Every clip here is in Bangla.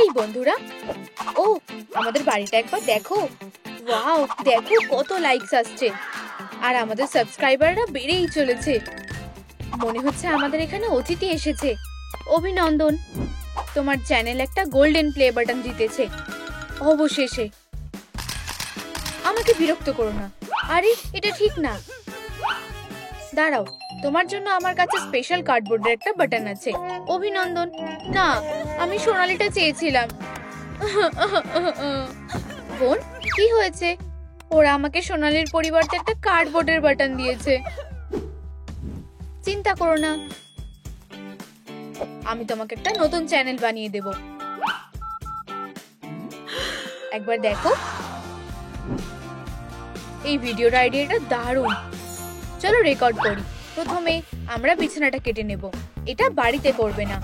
এই বন্ধুরা, ও আমাদের বাড়িটা একবার দেখো। ওয়াও, দেখো কত লাইকস আসছে আর আমাদের সাবস্ক্রাইবাররা বেড়েই চলেছে। মনে হচ্ছে আমাদের এখানে অতিথি এসেছে। অভিনন্দন, তোমার চ্যানেল একটা গোল্ডেন প্লে বাটন জিতেছে অবশেষে। আমাকে বিরক্ত করো না। আরে এটা ঠিক না। দাঁড়াও, তোমার জন্য আমার কাছে স্পেশাল কার্ডবোর্ডের একটা বাটন আছে। অভিনন্দন। না, আমি সোনালিটা চেয়েছিলাম। বোন, কি হয়েছে? ওরা আমাকে সোনালির পরিবর্তে একটা কার্ডবোর্ডের বাটন দিয়েছে। চিন্তা করো না, আমি তোমাকে একটা নতুন চ্যানেল বানিয়ে দেব। একবার দেখো, এই ভিডিওর আইডিয়াটা দারুণ। চলো রেকর্ড করি। প্রথমে আমরা বিছানাটা কেটে নেব। এটা বাড়িতে করবে না।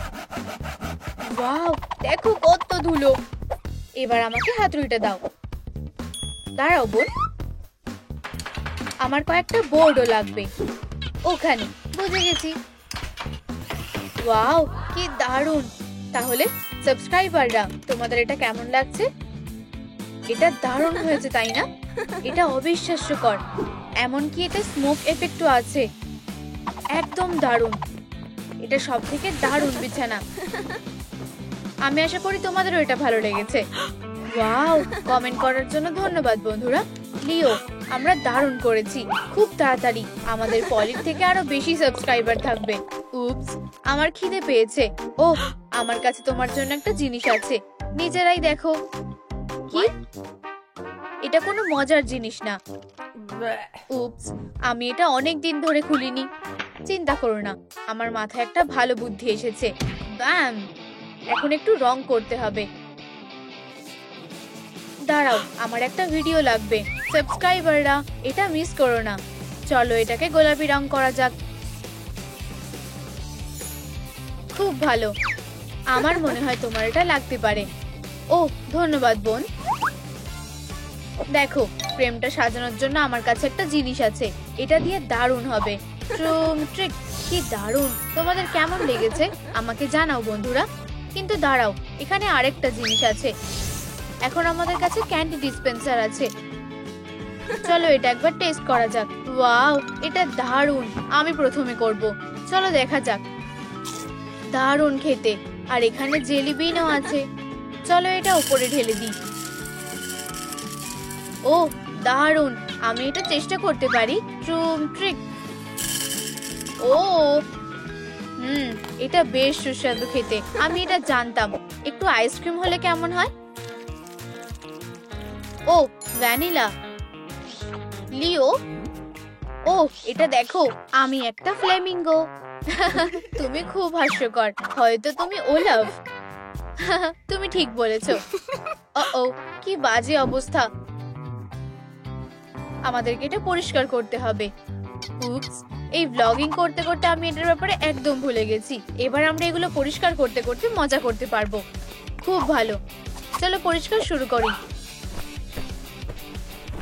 ওয়াও, দেখো কত ধুলো। এবার আমাকে হাতুড়িটা দাও। দাঁড়াও বোন, আমার কয়েকটা বোর্ডও লাগবে। ওখানে, বুঝে গেছি। ওয়াও, কি দারুণ। তাহলে সাবস্ক্রাইবাররা, তোমাদের এটা কেমন লাগছে? এটা দারুণ হয়েছে, তাই না? এটা অবিশ্বাস্যকর। এমনকি এটা স্মোক এফেক্টও আছে। একদম দারুণ। এটা সবথেকে দারুণ বিছানা। আমি আশা করি তোমাদেরও এটা ভালো লেগেছে। ওয়াও, কমেন্ট করার জন্য ধন্যবাদ বন্ধুরা। লিও, আমরা দারুণ করেছি। খুব তাড়াতাড়ি আমাদের পলির থেকে আরো বেশি সাবস্ক্রাইবার থাকবে। উপস, আমার খিদে পেয়েছে। ওহ, আমার কাছে তোমার জন্য একটা জিনিস আছে। নিজেরাই দেখো। কি? এটা কোনো মজার জিনিস না। উপস, আমি এটা অনেক দিন ধরে খুলিনি। চিন্তা করো না, আমার মাথায় একটা ভালো বুদ্ধি এসেছে। ব্যাম, এখন একটু রং করতে হবে। দাঁড়াও, আমার একটা ভিডিও লাগবে। সাবস্ক্রাইবাররা, এটা মিস করো না। চলো এটাকে গোলাপি রং করা যাক। খুব ভালো। আমার মনে হয় তোমার এটা লাগতে পারে। ও, ধন্যবাদ বোন। দেখো, ফ্রেমটা সাজানোর জন্য আমার কাছে একটা জিনিস আছে। এটা দিয়ে দারুণ হবে। ট্রিক, কি দারুণ। তোমাদের কেমন লেগেছে আমাকে জানাও বন্ধুরা। কিন্তু দাঁড়াও, এখানে আরেকটা জিনিস আছে। এখন আমাদের কাছে ক্যান্ডি ডিসপেন্সার আছে। চলো এটা একবার টেস্ট করা যাক। ওয়াও, এটা দারুণ। আমি প্রথমে করব। চলো দেখা যাক। দারুণ খেতে। আর এখানে জেলি বিনও আছে। চলো এটা উপরে ঢেলে দিই। ও দারুণ, আমি এটা চেষ্টা করতে পারি। ট্রিক। ও এটা বেশ সুস্বাদু খেতে। আমি এটা জানতাম। একটু আইসক্রিম হলে কেমন হয়? ও ভ্যানিলা। লিও, ও এটা দেখো, আমি একটা ফ্লেমিঙ্গো। তুমি খুব হাস্যকর। হয়তো তুমি ওলাভ। তুমি ঠিক বলেছো। ও কি বাজে অবস্থা। আমাদেরকে এটা পরিষ্কার করতে হবে। উপস, এই ব্লগিং করতে করতে আমি এটার ব্যাপারে একদম ভুলে গেছি। এবার আমরা এগুলো পরিষ্কার করতে করতে মজা করতে পারবো। খুব ভালো। চলো পরিষ্কার শুরু করি।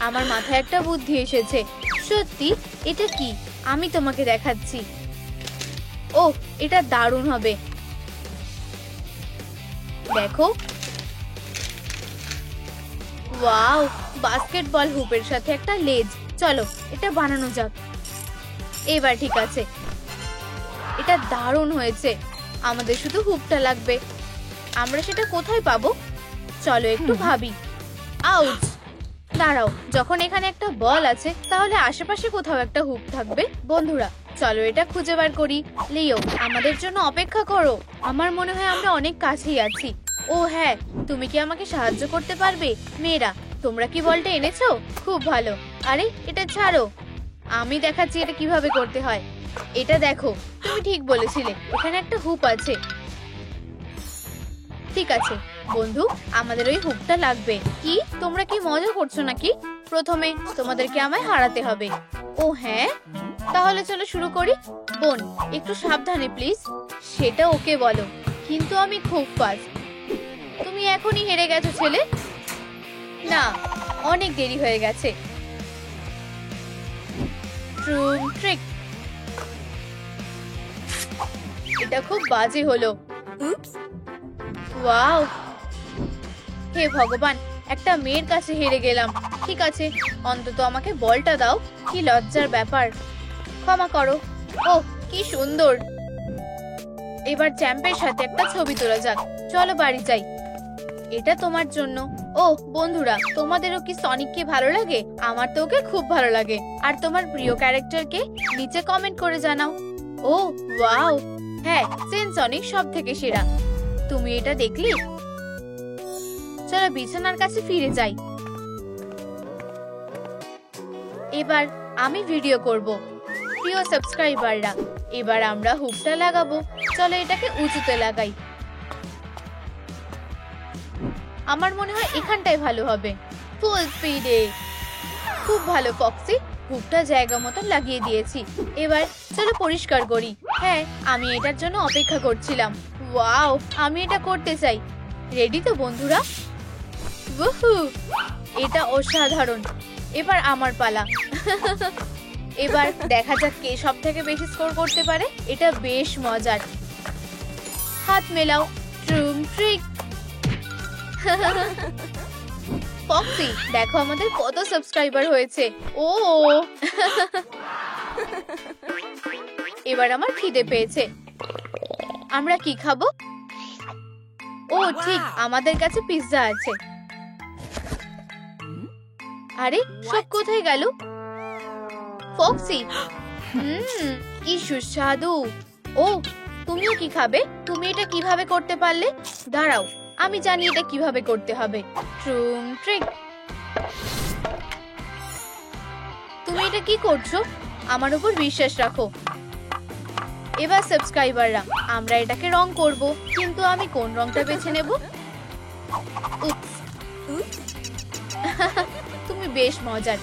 আমার মাথায় একটা বুদ্ধি এসেছে। সত্যি? এটা কি? আমি তোমাকে দেখাচ্ছি। ও এটা দারুণ হবে। দেখো। ওয়াও, বাস্কেটবল হুপের সাথে একটা লেজ। চলো এটা বানানো যাক। এবার ঠিক আছে। এটা দারুণ হয়েছে। আমাদের শুধু হুপটা লাগবে। আমরা সেটা কোথায় পাবো? চলো একটু ভাবি। আউচ! দাঁড়াও, যখন এখানে একটা বল আছে তাহলে আশেপাশে কোথাও একটা হুপ থাকবে। বন্ধুরা, চলো এটা খুঁজে বার করি। লিও, আমাদের জন্য অপেক্ষা করো। আমার মনে হয় আমরা অনেক কাছেই আছি। ও হ্যাঁ, তুমি কি আমাকে সাহায্য করতে পারবে? মেয়েরা, তোমরা কি বলটা এনেছো? খুব ভালো। আরে এটা ছাড়ো, আমি দেখাচ্ছি এটা কিভাবে করতে হয়। এটা দেখো, তুমি ঠিক বলেছিলে, এখানে একটা হুপ আছে। ঠিক আছে বন্ধু, আমাদের ওই হুকটা লাগবে। কি তোমরা কি মজা করছো নাকি? প্রথমে তোমাদেরকে আমায় হারাতে হবে। ও হ্যাঁ, তাহলে চলো শুরু করি। বোন, একটু সাবধানে প্লিজ। সেটা ওকে বলো, কিন্তু আমি খুব ফাস্ট। তুমি এখনই হেরে গেছো ছেলে। না, অনেক দেরি হয়ে গেছে। ট্রিক। এটা খুব বাজে হলো। ওয়াও, হে ভগবান, একটা মেয়ের কাছে হেরে গেলাম। ঠিক আছে, অন্তত আমাকে বলটা দাও। কি লজ্জার ব্যাপার, ক্ষমা করো। ওহ, কি সুন্দর। এবার চ্যাম্পের সাথে একটা ছবি তোলা যাক। চলো বাড়ি যাই। এটা তোমার জন্য। ও বন্ধুরা, তোমাদেরও কি সনিককে ভালো লাগে? আমার তো ওকে খুব ভালো লাগে। আর তোমার প্রিয় ক্যারেক্টারকে নিচে কমেন্ট করে জানাও। ও ওয়াও, হ্যাঁ, সনিক সব থেকে সেরা। তুমি এটা দেখলি? চলো বিছানার কাছে ফিরে যাই। এবার আমি ভিডিও করব। প্রিয় সাবস্ক্রাইবাররা, এবার আমরা হুকটা লাগাবো। চলো এটাকে উঁচুতে লাগাই। আমার মনে হয় এখানটাই ভালো হবে। ফুল স্পিডে। খুব ভালো ফক্সি, হুকটা জায়গা মতন লাগিয়ে দিয়েছি। এবার চলো পরিষ্কার করি। হ্যাঁ, আমি এটার জন্য অপেক্ষা করছিলাম। ওয়াও, আমি এটা করতে চাই। রেডি তো বন্ধুরা? উহু, এটা অসাধারণ। এবার আমার পালা। এবার দেখা যাক কে সব থেকে বেশি স্কোর করতে পারে। এটা বেশ মজার। হাত মেলাও। ট্রুম ট্রিক। ফক্সি, দেখো আমাদের কত সাবস্ক্রাইবার হয়েছে। ও এবার আমার খিদে পেয়েছে। আমরা কি খাবো? ও ঠিক, আমাদের কাছে পিৎজা আছে। আরে সব কোথায় গেল? ফক্সি, কি সুস্বাদু। ও, তুমিও কি খাবে? তুমি এটা কিভাবে করতে পারলে? দাঁড়াও, আমি জানি এটা কিভাবে করতে হবে। ট্রুম ট্রিক। তুমি এটা কি করছো? আমার উপর বিশ্বাস রাখো। এবার সাবস্ক্রাইবাররা, আমরা এটাকে রং করব, কিন্তু আমি কোন রংটা বেছে নেব? তুমি বেশ মজার।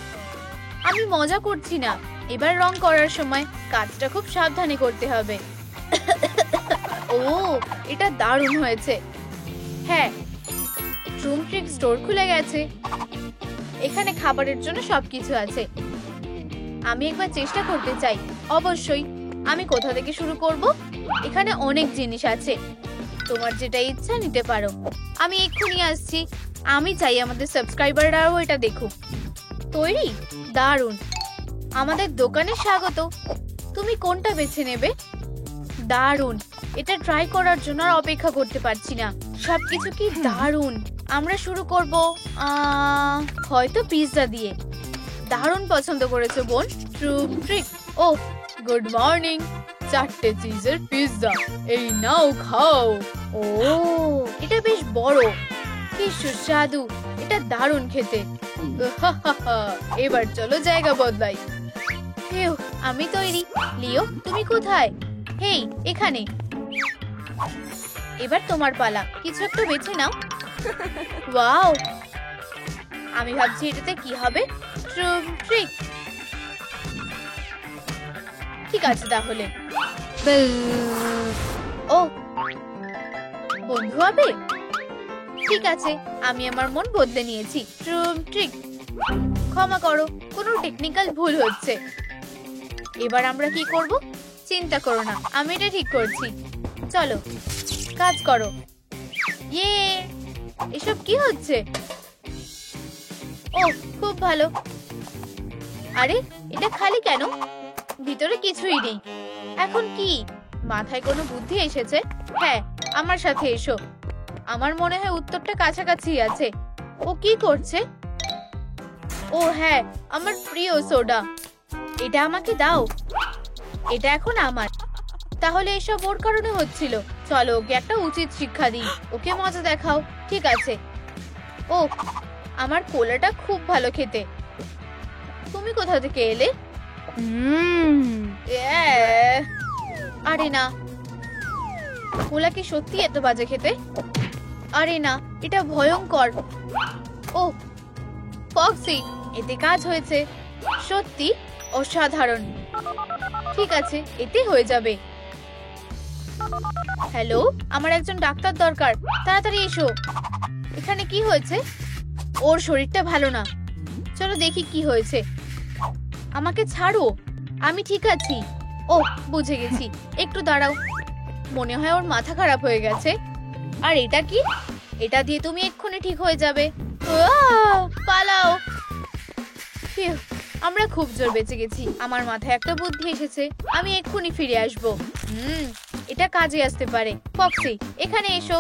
আমি মজা করছি না। এবার রং করার সময় কাজটা খুব সাবধানে করতে হবে। ও, এটা দারুণ হয়েছে। হ্যাঁ, ট্রুম ট্রিক স্টোর খুলে গেছে। এখানে খাবারের জন্য সবকিছু আছে। আমি একবার চেষ্টা করতে চাই। অবশ্যই। আমি কোথা থেকে শুরু করব? এখানে অনেক জিনিস আছে, তোমার যেটা ইচ্ছা নিতে পারো। আমি এক্ষুনি আসছি। আমি চাই আমাদের সাবস্ক্রাইবাররাও এটা দেখুক। তৈরি? দারুণ। আমাদের দোকানে স্বাগত। তুমি কোনটা বেছে নেবে? দারুণ। এটা ট্রাই করার জন্য আর অপেক্ষা করতে পারছি না। সবকিছু কি দারুণ। আমরা শুরু করব হয়তো পিৎজা দিয়ে। দারুণ পছন্দ করেছো বোন। ট্রুম ট্রিক। ও গুড মর্নিং। 4টে চিজের পিৎজা, এই নাও খাও। ও, এটা বেশ বড়। কি সুস্বাদু। এটা দারুণ খেতে। এবার চলো জায়গা বদলাই। আমি তৈরি। লিও, তুমি কোথায়? হেই, এখানে। এবার তোমার পালা। কিছু একটা বেছে নাও। ওয়াও, আমি ভাবছি এটাতে কি হবে। ট্রুম ট্রিক। ঠিক আছে তাহলে। ও, বন্ধু হবে? ঠিক আছে, আমি আমার মন বদলে নিয়েছি। ট্রুম ট্রিক। ক্ষমা করো, কোনো টেকনিক্যাল ভুল হচ্ছে। এবার আমরা কি করব? চিন্তা করো না, আমি এটা ঠিক করছি। চলো কাজ করো। ইয়ে, এসব কি হচ্ছে? ও, খুব ভালো। আরে এটা খালি কেন? ভিতরে কিছুই নেই। এখন কি? মাথায় কোনো বুদ্ধি এসেছে? হ্যাঁ, আমার সাথে এসো। আমার মনে হয় উত্তরটা কাছাকাছি আছে। ও কি করছে? ও হ্যাঁ, আমার প্রিয় সোডা। এটা আমাকে দাও। এটা এখন আমার। তাহলে এসব ওর কারণে হচ্ছিল। চলো ওকে একটা উচিত শিক্ষা দিই। ওকে মজা দেখাও। ঠিক আছে। ও, আমার কোলাটা খুব ভালো খেতে। তুমি কোথা থেকে এলে? আরে না, কোলা কি সত্যি এত বাজে খেতে? আরে না, এটা ভয়ঙ্কর। ও ফক্সি, এতে কাজ হয়েছে। সত্যি অসাধারণ। ঠিক আছে, এতে হয়ে যাবে। হ্যালো, আমার একজন ডাক্তার দরকার। তাড়াতাড়ি এসো। এখানে কি হয়েছে? ওর শরীরটা ভালো না। চলো দেখি কি হয়েছে। আমাকে ছাড়ো, আমি ঠিক আছি। ও, বুঝে গেছি। একটু দাঁড়াও। মনে হয় ওর মাথা খারাপ হয়ে গেছে। আর এটা কি? এটা দিয়ে তুমি এক্ষুনি ঠিক হয়ে যাবে। পালাও। ফিউ, আমরা খুব জোর বেঁচে গেছি। আমার মাথায় একটা বুদ্ধি এসেছে, আমি এক্ষুনি ফিরে আসবো। এটা কাজে আসতে পারে। ফক্সি, এখানে এসো।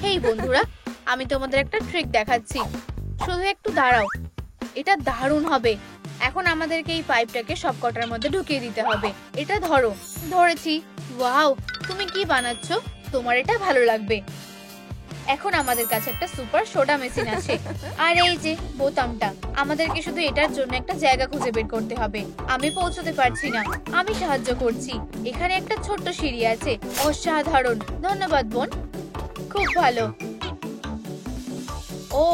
হেই বন্ধুরা, আমি তোমাদের একটা ট্রিক দেখাচ্ছি, শুধু একটু দাঁড়াও। এটা দারুণ হবে। এখন আমাদেরকে এই পাইপটাকে সবকটার মধ্যে ঢুকিয়ে দিতে হবে। এটা ধরো। ধরেছি। ওয়াও, তুমি কি বানাচ্ছো? তোমার এটা ভালো লাগবে। এখন আমাদের কাছে একটা সুপার সোডা মেশিন আছে, আর এই যে বোতামটা। আমাদেরকে শুধু এটার জন্য একটা জায়গা খুঁজে বের করতে হবে। আমি পৌঁছতে পারছি না, আমি সাহায্য করছি। এখানে একটা ছোট্ট সিঁড়ি আছে। অসাধারণ, ধন্যবাদ বোন, খুব ভালো। ও,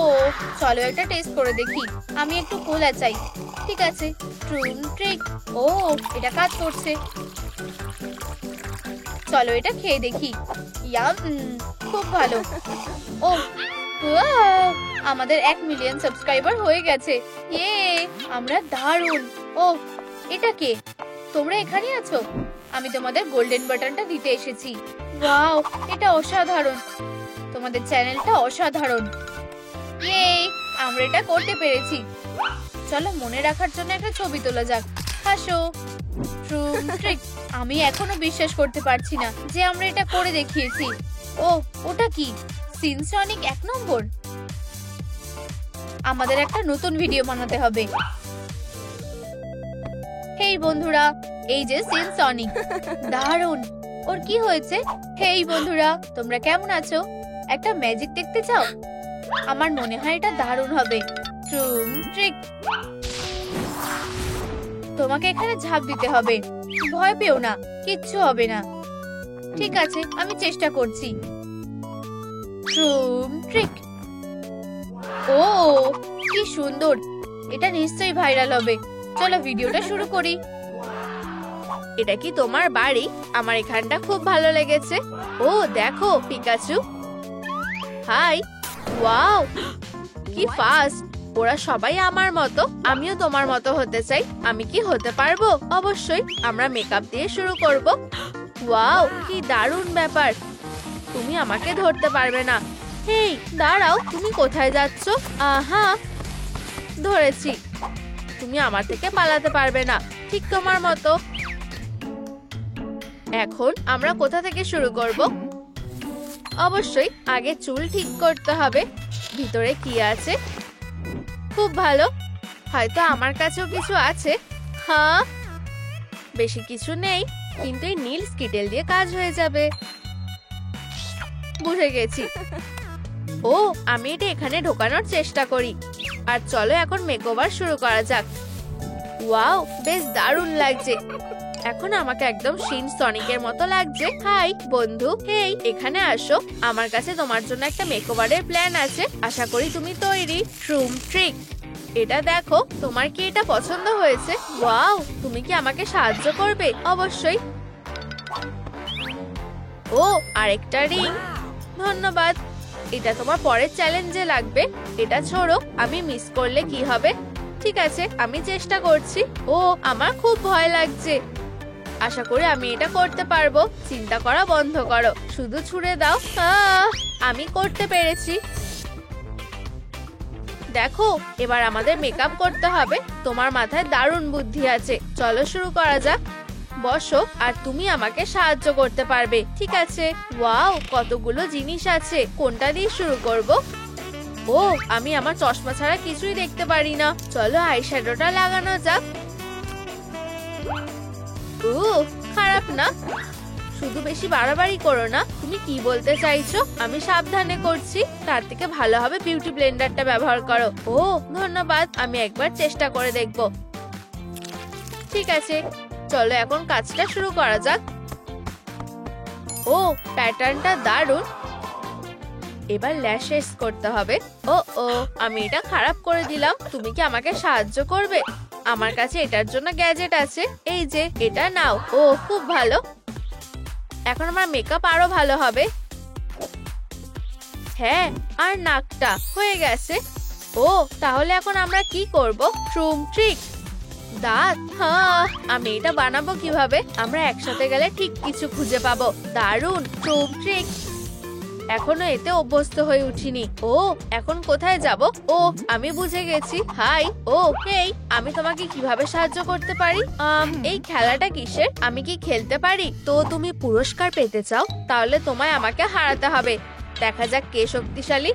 চলো একটা টেস্ট করে দেখি। আমি একটু কোলা চাই। ঠিক আছে, ট্রুম ট্রিক। ও, এটা কাজ করছে। চলো এটা খেয়ে দেখি। ইয়াম, খুব ভালো। ও, আমাদের 1 মিলিয়ন সাবস্ক্রাইবার হয়ে গেছে। ইয়ে, আমরা দারুণ। ও, এটা কে? তোমরা এখানে আছো? আমি তোমাদের গোল্ডেন বাটনটা দিতে এসেছি। ওয়াও, এটা অসাধারণ। তোমাদের চ্যানেলটা অসাধারণ। ইয়ে, আমরা এটা করতে পেরেছি। চলো মনে রাখার জন্য একটা ছবি তোলা যাক। হাসো। ট্রুম ট্রিক। আমি এখনো বিশ্বাস করতে পারছি না যে আমরা এটা করে দেখিয়েছি। ও, ওটা কি? সিনসনিক 1 নম্বর। আমাদের একটা নতুন ভিডিও বানাতে হবে। হেই বন্ধুরা, এই যে সিনসনিক, দারুণ। ওর কি হয়েছে? হেই বন্ধুরা, তোমরা কেমন আছো? একটা ম্যাজিক দেখতে চাও? আমার মনে হয় এটা দারুণ হবে। ট্রুম ট্রিক। তোমাকে এখানে ঝাঁপ দিতে হবে। ভয় পেও না, কিচ্ছু হবে না। ঠিক আছে, আমি চেষ্টা করছি। ট্রুম ট্রিক। ও, কি সুন্দর। এটা নিশ্চয়ই ভাইরাল হবে। চলো ভিডিওটা শুরু করি। এটা কি তোমার বাড়ি? আমার এখানটা খুব ভালো লেগেছে। ও দেখো, পিকাচু। হাই। ওয়াও, কি ফাস্ট। ওরা সবাই আমার মতো। আমিও তোমার মতো হতে চাই। আমি কি হতে পারবো? অবশ্যই। আমরা মেকআপ দিয়ে শুরু করব। ওয়াও, কি দারুণ ব্যাপার। তুমি আমাকে ধরতে পারবে না। হেই দাঁড়াও, তুমি কোথায় যাচ্ছ? আহা, ধরেছি। তুমি আমার থেকে পালাতে পারবে না, ঠিক তোমার মতো। এখন আমরা কোথা থেকে শুরু করব? অবশ্যই আগে চুল ঠিক করতে হবে। ভিতরে কি আছে? খুব ভালো। হয়তো আমার কাছেও কিছু আছে। হ্যাঁ, বেশি কিছু নেই, কিন্তু এই নীল স্কিটেল দিয়ে কাজ হয়ে যাবে। বুঝে গেছি। ও, আমি এটা এখানে ঢোকানোর চেষ্টা করি। আর চলো এখন মেকওভার শুরু করা যাক। ওয়াও, বেশ দারুণ লাগছে। এখন আমাকে একদম সিনসনিকের মতো লাগছে। হাই বন্ধু। হেই, এখানে আসো। আমার কাছে তোমার জন্য একটা মেকওভারের প্ল্যান আছে। আশা করি তুমি তৈরি। ট্রুম ট্রিক। এটা দেখো, তোমার কি এটা পছন্দ হয়েছে? ওয়াও, তুমি কি আমাকে সাহায্য করবে? অবশ্যই। ও, আরেকটা রিং। ধন্যবাদ। এটা তোমার পরের চ্যালেঞ্জে লাগবে। এটা ছোড়ো। আমি মিস করলে কি হবে? ঠিক আছে, আমি চেষ্টা করছি। ও, আমার খুব ভয় লাগছে। আশা করি আমি এটা করতে পারবো। চিন্তা করা বন্ধ করো, শুধু ছুড়ে দাও। আমি করতে পেরেছি। দেখো, এবার আমাদের মেকআপ করতে হবে। তোমার মাথায় দারুণ বুদ্ধি আছে। চলো শুরু করা যাক। বসো, আর তুমি আমাকে সাহায্য করতে পারবে। ঠিক আছে। ওয়াও, কতগুলো জিনিস আছে। কোনটা দিয়ে শুরু করব? ও, আমি আমার চশমা ছাড়া কিছুই দেখতে পারি না। চলো আইশ্যাডোটা লাগানো যাক। খারাপ না। শুধু বেশি বাড়াবাড়ি করো না। তুমি কি বলতে চাইছো? আমি সাবধানে করছি। তার থেকে ভালো হবে বিউটি ব্লেন্ডারটা ব্যবহার করো। ও, ধন্যবাদ। আমি একবার চেষ্টা করে দেখব। ঠিক আছে, চলো এখন কাজটা শুরু করা যাক। ও, প্যাটার্নটা দারুণ। এবার ল্যাশেস করতে হবে। ও, আমি এটা খারাপ করে দিলাম। তুমি কি আমাকে সাহায্য করবে? আমার কাছে এটার জন্য গ্যাজেট আছে। এই যে, এটা নাও। ও, খুব ভালো। এখন আমার মেকআপ আরো ভালো হবে। হ্যাঁ, আর নাকটা হয়ে গেছে। ও, তাহলে এখন আমরা কি করব? ট্রুম ট্রিক। দাঁত। হ্যাঁ, আমি এটা বানাবো কিভাবে? আমরা একসাথে গেলে ঠিক কিছু খুঁজে পাবো। দারুণ। ট্রুম ট্রিক। এখনো এতে অভ্যস্ত হয়ে উঠিনি। ও এখন কোথায় যাব? ও আমি বুঝে গেছি। হাই। ও হেই, আমি তোমাকে কিভাবে সাহায্য করতে পারি? এই খেলাটা কিসের? আমি কি খেলতে পারি? তো তুমি পুরস্কার পেতে চাও? তাহলে তোমায় আমাকে হারাতে হবে। দেখা যাক কে শক্তিশালী।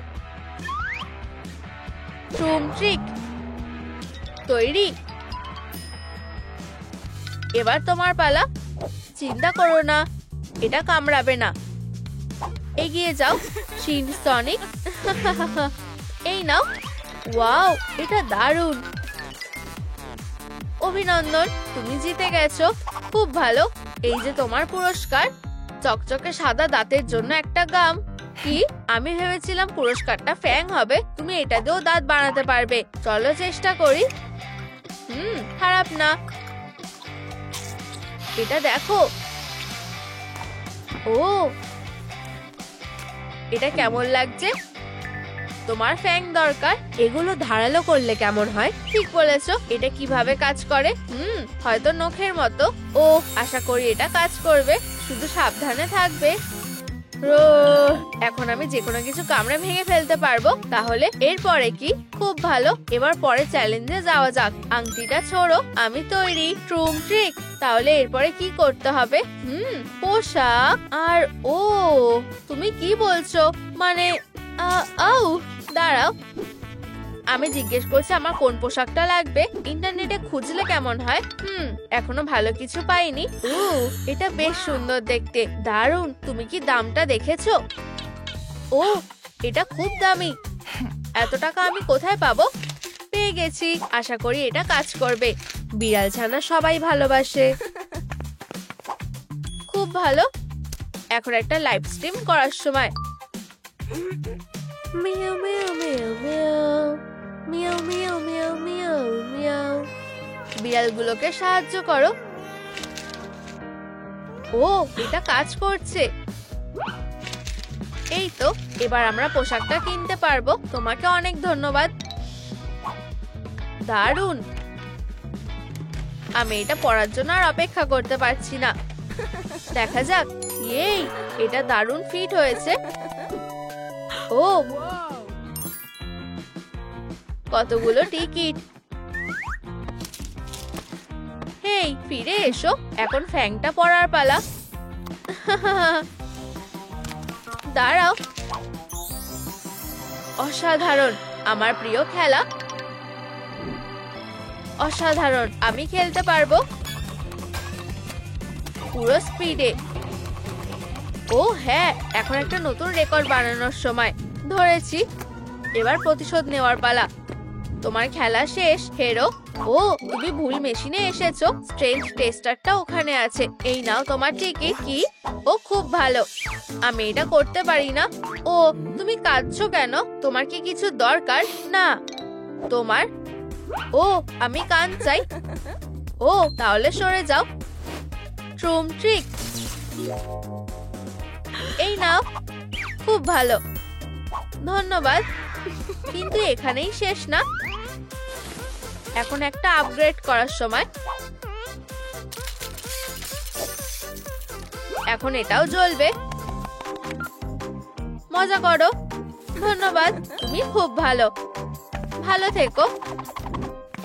ট্রুম ট্রিক তৈরি। এবার তোমার পালা। চিন্তা করো না, এটা কামড়াবে না। এগিয়ে যাও শিন সনিক। এই নাও। ওয়াও, এটা দারুণ। অভিনন্দন, তুমি জিতে গেছো। খুব ভালো। এই যে তোমার পুরস্কার, চকচকে সাদা দাঁতের জন্য একটা গাম। কি? আমি ভেবেছিলাম পুরস্কারটা ফ্যাং হবে। তুমি এটা দিয়েও দাঁত বানাতে পারবে। চলো চেষ্টা করি। খারাপ না। এটা দেখো। ও, এটা কেমন লাগছে? তোমার ফ্যাং দরকার। এগুলো ধারালো করলে কেমন হয়? ঠিক বলেছো। এটা কিভাবে কাজ করে? হয়তো নখের মতো। ও, আশা করি এটা কাজ করবে। শুধু সাবধানে থাকবে। এখন আমি যে কোনো কিছু কামড়ে ভেঙে ফেলতে পারবো। তাহলে এরপরে কি? খুব ভালো। এবার পরে চ্যালেঞ্জে যাওয়া যাক। আংটিটা ছোড়ো। আমি তৈরি। ট্রুম ট্রিক। তাহলে এরপরে কি করতে হবে? পোশাক। আর ও, তুমি কি বলছো? মানে দাঁড়াও, আমি জিজ্ঞেস করছি আমার কোন পোশাকটা লাগবে। ইন্টারনেটে খুঁজলে কেমন হয়? এখনো ভালো কিছু পাইনি। এটা বেশ সুন্দর দেখতে। দারুণ। তুমি কি দামটা দেখেছো? ও, এটা খুব দামি। এত টাকা আমি কোথায় পাবো? পেয়ে গেছি। আশা করি এটা কাজ করবে। বিড়াল ছানা সবাই ভালোবাসে। খুব ভালো। এখন একটা লাইভ স্ট্রিম করার সময়। মিয়াও মিয়াও মিয়াও মিয়াও মিয়াও মিয়াও মিয়াও মিয়াও মিয়াও। বিড়ালগুলোকে সাহায্য করো। ও, এটা কাজ করছে। এই তো, এবার আমরা পোশাকটা কিনতে পারবো। তোমাকে অনেক ধন্যবাদ। দারুণ। আমি এটা পরার জন্য আর অপেক্ষা করতে পারছি না। দেখা যাক। এই, এটা দারুণ ফিট হয়েছে। ও, কতগুলো টিকিট। হেই, ফিরে এসো। এখন ফ্যাংটা পরার পালা। দাঁড়াও। অসাধারণ। আমার প্রিয় খেলা। অসাধারণ। আমি খেলতে পারবো পুরো স্পিডে। ও হ্যাঁ, এখন একটা নতুন রেকর্ড বানানোর সময়। ধরেছি। এবার প্রতিশোধ নেওয়ার পালা। তোমার খেলা শেষ, হেরো। ও, তুমি ভুল মেশিনে এসেছো। স্ট্রেঞ্জ টেস্টারটা ওখানে আছে। এই নাও তোমার টিকিট। কি? ও, খুব ভালো। আমি এটা করতে পারি না। ও, তুমি কাঁদছো কেন? তোমার কি কিছু দরকার? না। তোমার? ও, আমি কান চাই। ও, তাহলে সরে যাও। ট্রুম ট্রিক। এই নাও। খুব ভালো। ধন্যবাদ। কিন্তু এখানেই শেষ না। এখন একটা আপগ্রেড করার সময়। এখন এটাও জ্বলবে। মজা করো। ধন্যবাদ। তুমি খুব ভালো। ভালো থেকো।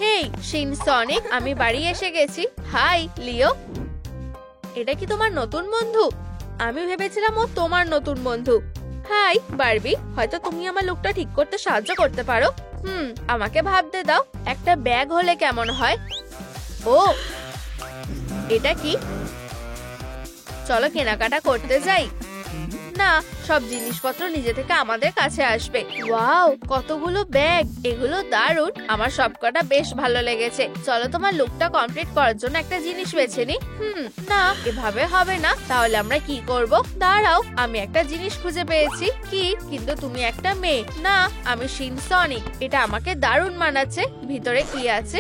হেই শিন সনিক, আমি বাড়ি এসে গেছি। হাই লিও। এটা কি তোমার নতুন বন্ধু? আমি ভেবেছিলাম ও তোমার নতুন বন্ধু। হাই বারবি, হয়তো তুমি আমার লুকটা ঠিক করতে সাহায্য করতে পারো। আমাকে ভাবতে দাও। একটা ব্যাগ হলে কেমন হয়? ও, এটা কি? চলো কেনাকাটা করতে যাই। না, সব জিনিসপত্র নিজে থেকে আমাদের কাছে আসবে। ওয়াও, কতগুলো ব্যাগ। এগুলো দারুণ। আমার সবকটা বেশ ভালো লেগেছে। চলো তোমার লুকটা কমপ্লিট করার জন্য একটা জিনিস বেছে নি। না, এভাবে হবে না। তাহলে আমরা কি করব? দাঁড়াও, আমি একটা জিনিস খুঁজে পেয়েছি। কি? কিন্তু তুমি একটা মেয়ে। না, আমি শিন সনিক। এটা আমাকে দারুণ মানাচ্ছে। ভিতরে কি আছে?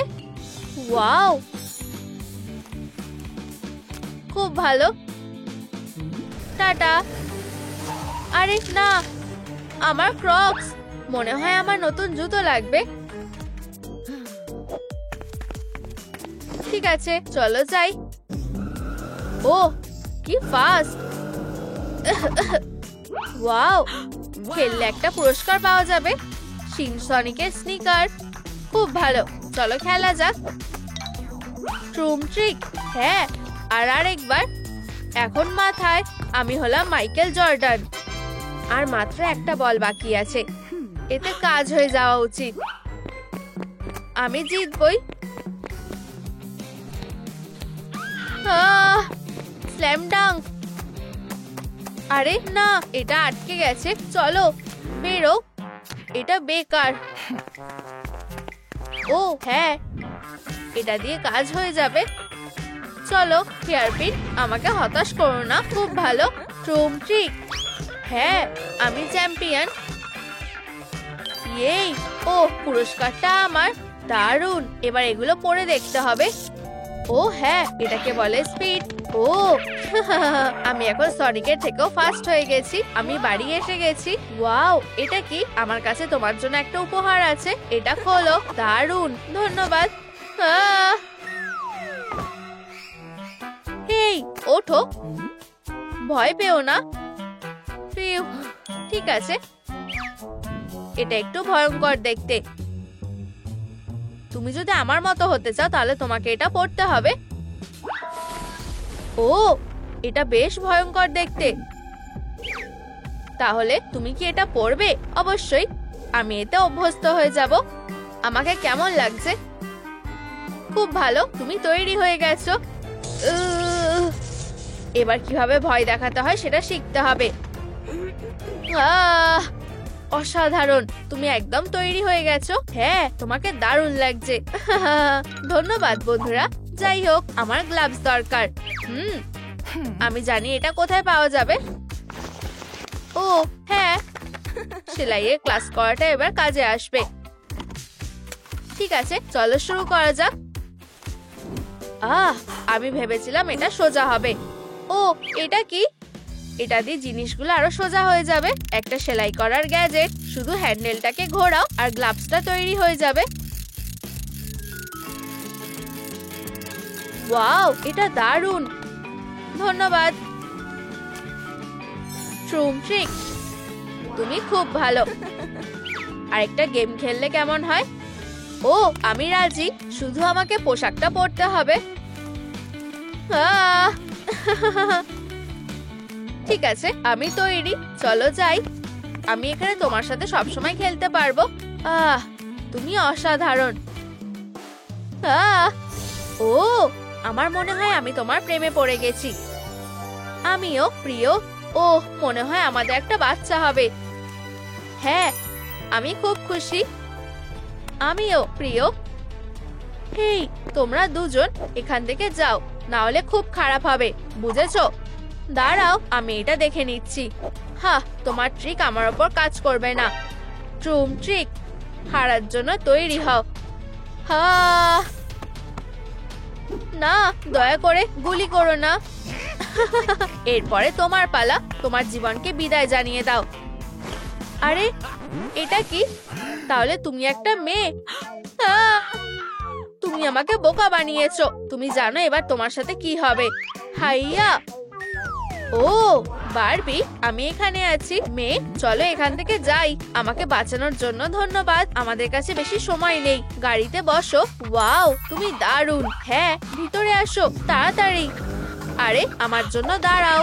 ওয়াও, খুব ভালো। টাটা। আরে না, আমার ক্রক্স। মনে হয় আমার নতুন জুতো লাগবে। ঠিক আছে, চলো যাই। ও, কি ফাস্ট। ওয়াও, খেললে একটা পুরস্কার পাওয়া যাবে। সিনসনিকের স্নিকার, খুব ভালো। চলো খেলা যাক। ট্রুম ট্রিক, হ্যাঁ, আর আরেকবার। এখন মাথায়। আমি হলাম মাইকেল জর্ডান। আর মাত্র একটা বল বাকি আছে, এতে কাজ হয়ে যাওয়া উচিত। আমি জিতবই। Slam dung. আরে না, এটা আটকে গেছে। চলো বেরো, এটা বেকার। ও হ্যাঁ, এটা দিয়ে কাজ হয়ে যাবে। চলো হেয়ারপিন, আমাকে হতাশ করো না। খুব ভালো। ট্রুম ট্রিক, হ্যাঁ, আমি চ্যাম্পিয়ন। এই, ও পুরস্কারটা আমার। দারুণ, এবার এগুলো পরে দেখতে হবে। ও হ্যাঁ, এটাকে বলে স্পিড। ও আমি এখন সনিকের থেকেও ফাস্ট হয়ে গেছি। আমি বাড়ি এসে গেছি। ওয়াও, এটা কি? আমার কাছে তোমার জন্য একটা উপহার আছে, এটা খোলো। দারুণ, ধন্যবাদ। এই ওঠো, ভয় পেও না। ঠিক আছে, এটা একটু ভয়ঙ্কর দেখতে। তুমি যদি আমার মতো হতে চাও তাহলে তোমাকে এটা পড়তে হবে। ও, এটা বেশ ভয়ঙ্কর দেখতে। তাহলে তুমি কি এটা পড়বে? অবশ্যই, আমি এতে অভ্যস্ত হয়ে যাব। আমাকে কেমন লাগছে? খুব ভালো, তুমি তৈরি হয়ে গেছো। এবার কিভাবে ভয় দেখাতে হয় সেটা শিখতে হবে। অসাধারণ, তুমি একদম তৈরি হয়ে গেছো। হ্যাঁ, তোমাকে দারুণ লাগছে। ধন্যবাদ বন্ধুরা। যাই হোক, আমার গ্লাভস দরকার। আমি জানি এটা কোথায় পাওয়া যাবে। ও হ্যাঁ, সেলাইয়ের ক্লাস করাটা এবার কাজে আসবে। ঠিক আছে, চলো শুরু করা যাক। আমি ভেবেছিলাম এটা সোজা হবে। ও, এটা কি? এটা দিয়ে জিনিসগুলো আরো সোজা হয়ে যাবে। একটা সেলাই করার গ্যাজেট। শুধু হ্যান্ডেলটাকে ঘোরাও আর গ্লাভসটা তৈরি হয়ে যাবে। ওয়াও, এটা দারুণ। ধন্যবাদ। ট্রুম ট্রিক, তুমি খুব ভালো। আরেকটা গেম খেললে কেমন হয়? ও, আমি রাজি। শুধু আমাকে পোশাকটা পরতে হবে। ঠিক আছে, আমি তৈরি। চলো যাই। আমি এখানে তোমার সাথে সবসময় খেলতে পারবো। তুমি অসাধারণ। ও, আমার মনে হয় আমি তোমার প্রেমে পড়ে গেছি। আমিও, প্রিয়। ও, মনে হয় আমাদের একটা বাচ্চা হবে। হ্যাঁ, আমি খুব খুশি। আমিও, প্রিয়। হেই, তোমরা দুজন এখান থেকে যাও, না হলে খুব খারাপ হবে, বুঝেছো? দাঁড়াও, আমি এটা দেখে নিচ্ছি। তোমার ট্রিক আমার ওপর কাজ করবে না। ট্রুম ট্রিক, হারার জন্য তৈরি হও। না, দয়া করে গুলি করো না। এরপরে তোমার পালা। তোমার জীবনকে বিদায় জানিয়ে দাও। আরে, এটা কি? তাহলে তুমি একটা মেয়ে। তুমি আমাকে বোকা বানিয়েছো। তুমি জানো এবার তোমার সাথে কি হবে। হাইয়া। ও বারবি, আমি এখানে আছি। মেয়ে, চলো এখান থেকে যাই। আমাকে বাঁচানোর জন্য ধন্যবাদ। আমাদের কাছে বেশি সময় নেই। গাড়িতে বসো। ওয়াও, তুমি দারুণ। হ্যাঁ, ভিতরে আসো তাড়াতাড়ি। আরে, আমার জন্য দাঁড়াও।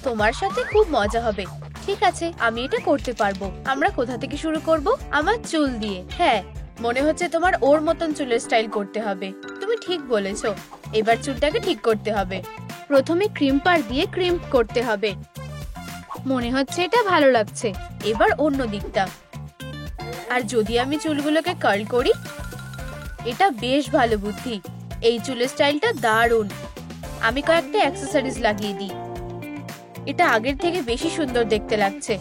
তোমার সাথে খুব মজা হবে। ঠিক আছে, আমি এটা করতে পারবো। আমরা কোথা থেকে শুরু করব? আমার চুল দিয়ে। হ্যাঁ, মনে হচ্ছে তোমার ওর মতন চুলের স্টাইল করতে হবে। তুমি ঠিক বলেছো। এবার চুলটাকে ঠিক করতে হবে। প্রথমে ক্রিম্পার দিয়ে ক্রিম করতে হবে। মনে হচ্ছে এটা ভালো লাগছে। এবার অন্য দিকটা। আর যদি আমি চুলগুলোকে কার্ল করি? এটা বেশ ভালো বুদ্ধি। এই চুলের স্টাইলটা দারুণ। আমি কয়েকটা অ্যাক্সেসরিজ লাগিয়ে দিই। এটা আগের থেকে বেশি সুন্দর দেখতে লাগছে।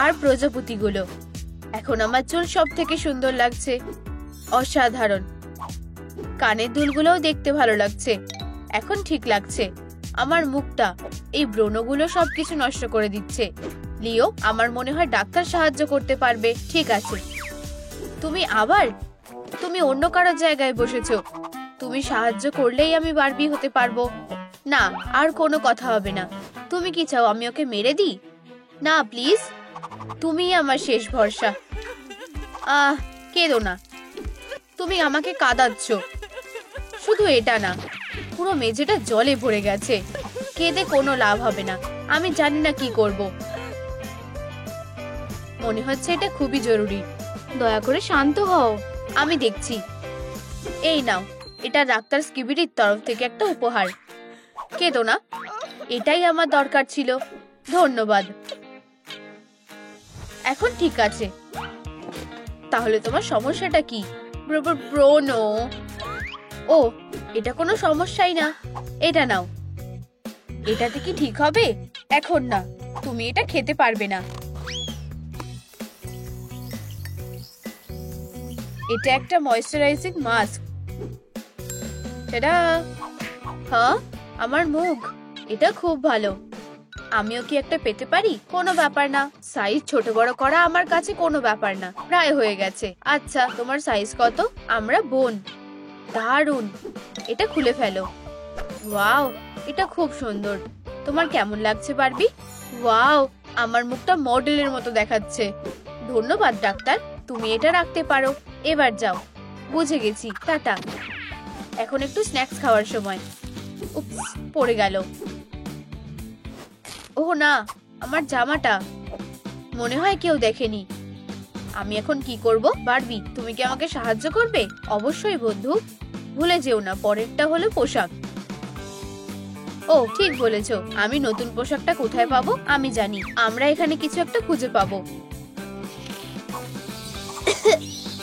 আর প্রজাপতিগুলো। এখন আমার চুল সব থেকে সুন্দর লাগছে। অসাধারণ। কানের দুলগুলোও দেখতে ভালো লাগছে। এখন ঠিক লাগছে। আমার মুখটা, এই ব্রণগুলো সবকিছু নষ্ট করে দিচ্ছে। লিও, আমার মনে হয় ডাক্তার সাহায্য করতে পারবে। ঠিক আছে। তুমি অন্য কারো জায়গায় বসেছো। তুমি সাহায্য করলেই আমি বারবি হতে পারবো। না, আর কোনো কথা হবে না। তুমি কি চাও আমি ওকে মেরে দিই? না প্লিজ, তুমি আমার শেষ ভরসা। কেঁদো না, তুমি আমাকে কাঁদাচ্ছ। শুধু এটা না, পুরো মেঝেটা জলে ভরে গেছে। কেঁদে কোনো লাভ হবে না, আমি জানি না কি করব। মনে হচ্ছে এটা খুবই জরুরি। দয়া করে শান্ত হও, আমি দেখছি। এই নাও, এটা ডাক্তার স্কিবিডির তরফ থেকে একটা উপহার। কেঁদো না, এটাই আমার দরকার ছিল। ধন্যবাদ। এখন ঠিক আছে। তাহলে তোমার সমস্যাটা কি? ব্রোনো। ও, এটা কোনো সমস্যাই না। এটা নাও। এটাতে কি ঠিক হবে? এখন না, তুমি এটা খেতে পারবে না। এটা একটা ময়েশ্চারাইজিং মাস্ক। হ্যাঁ, আমার মুখ। এটা খুব ভালো। আমিও কি একটা পেতে পারি? কোনো ব্যাপার না, সাইজ ছোট বড় করা আমার কাছে কোনো ব্যাপার না। প্রায় হয়ে গেছে। আচ্ছা, তোমার সাইজ কত? আমরা বোন। দারুণ, এটা খুলে ফেলো। ওয়াও, এটা খুব সুন্দর। তোমার কেমন লাগছে বারবি? ওয়াও, আমার মুখটা মডেলের মতো দেখাচ্ছে। ধন্যবাদ ডাক্তার, তুমি এটা রাখতে পারো। এবার যাও। বুঝে গেছি, টাটা। এখন একটু স্ন্যাক্স খাওয়ার সময়। উপস, পড়ে গেল। ওহ না, আমার জামাটা। মনে হয় কেউ দেখেনি। আমি এখন কি করব? বারবি, তুমি কি আমাকে সাহায্য করবে? অবশ্যই বন্ধু। ভুলে যেও না, পরেরটা হলো পোশাক। ও, ঠিক বলেছো। আমি নতুন পোশাকটা কোথায় পাবো? আমি জানি, আমরা এখানে কিছু একটা খুঁজে পাবো।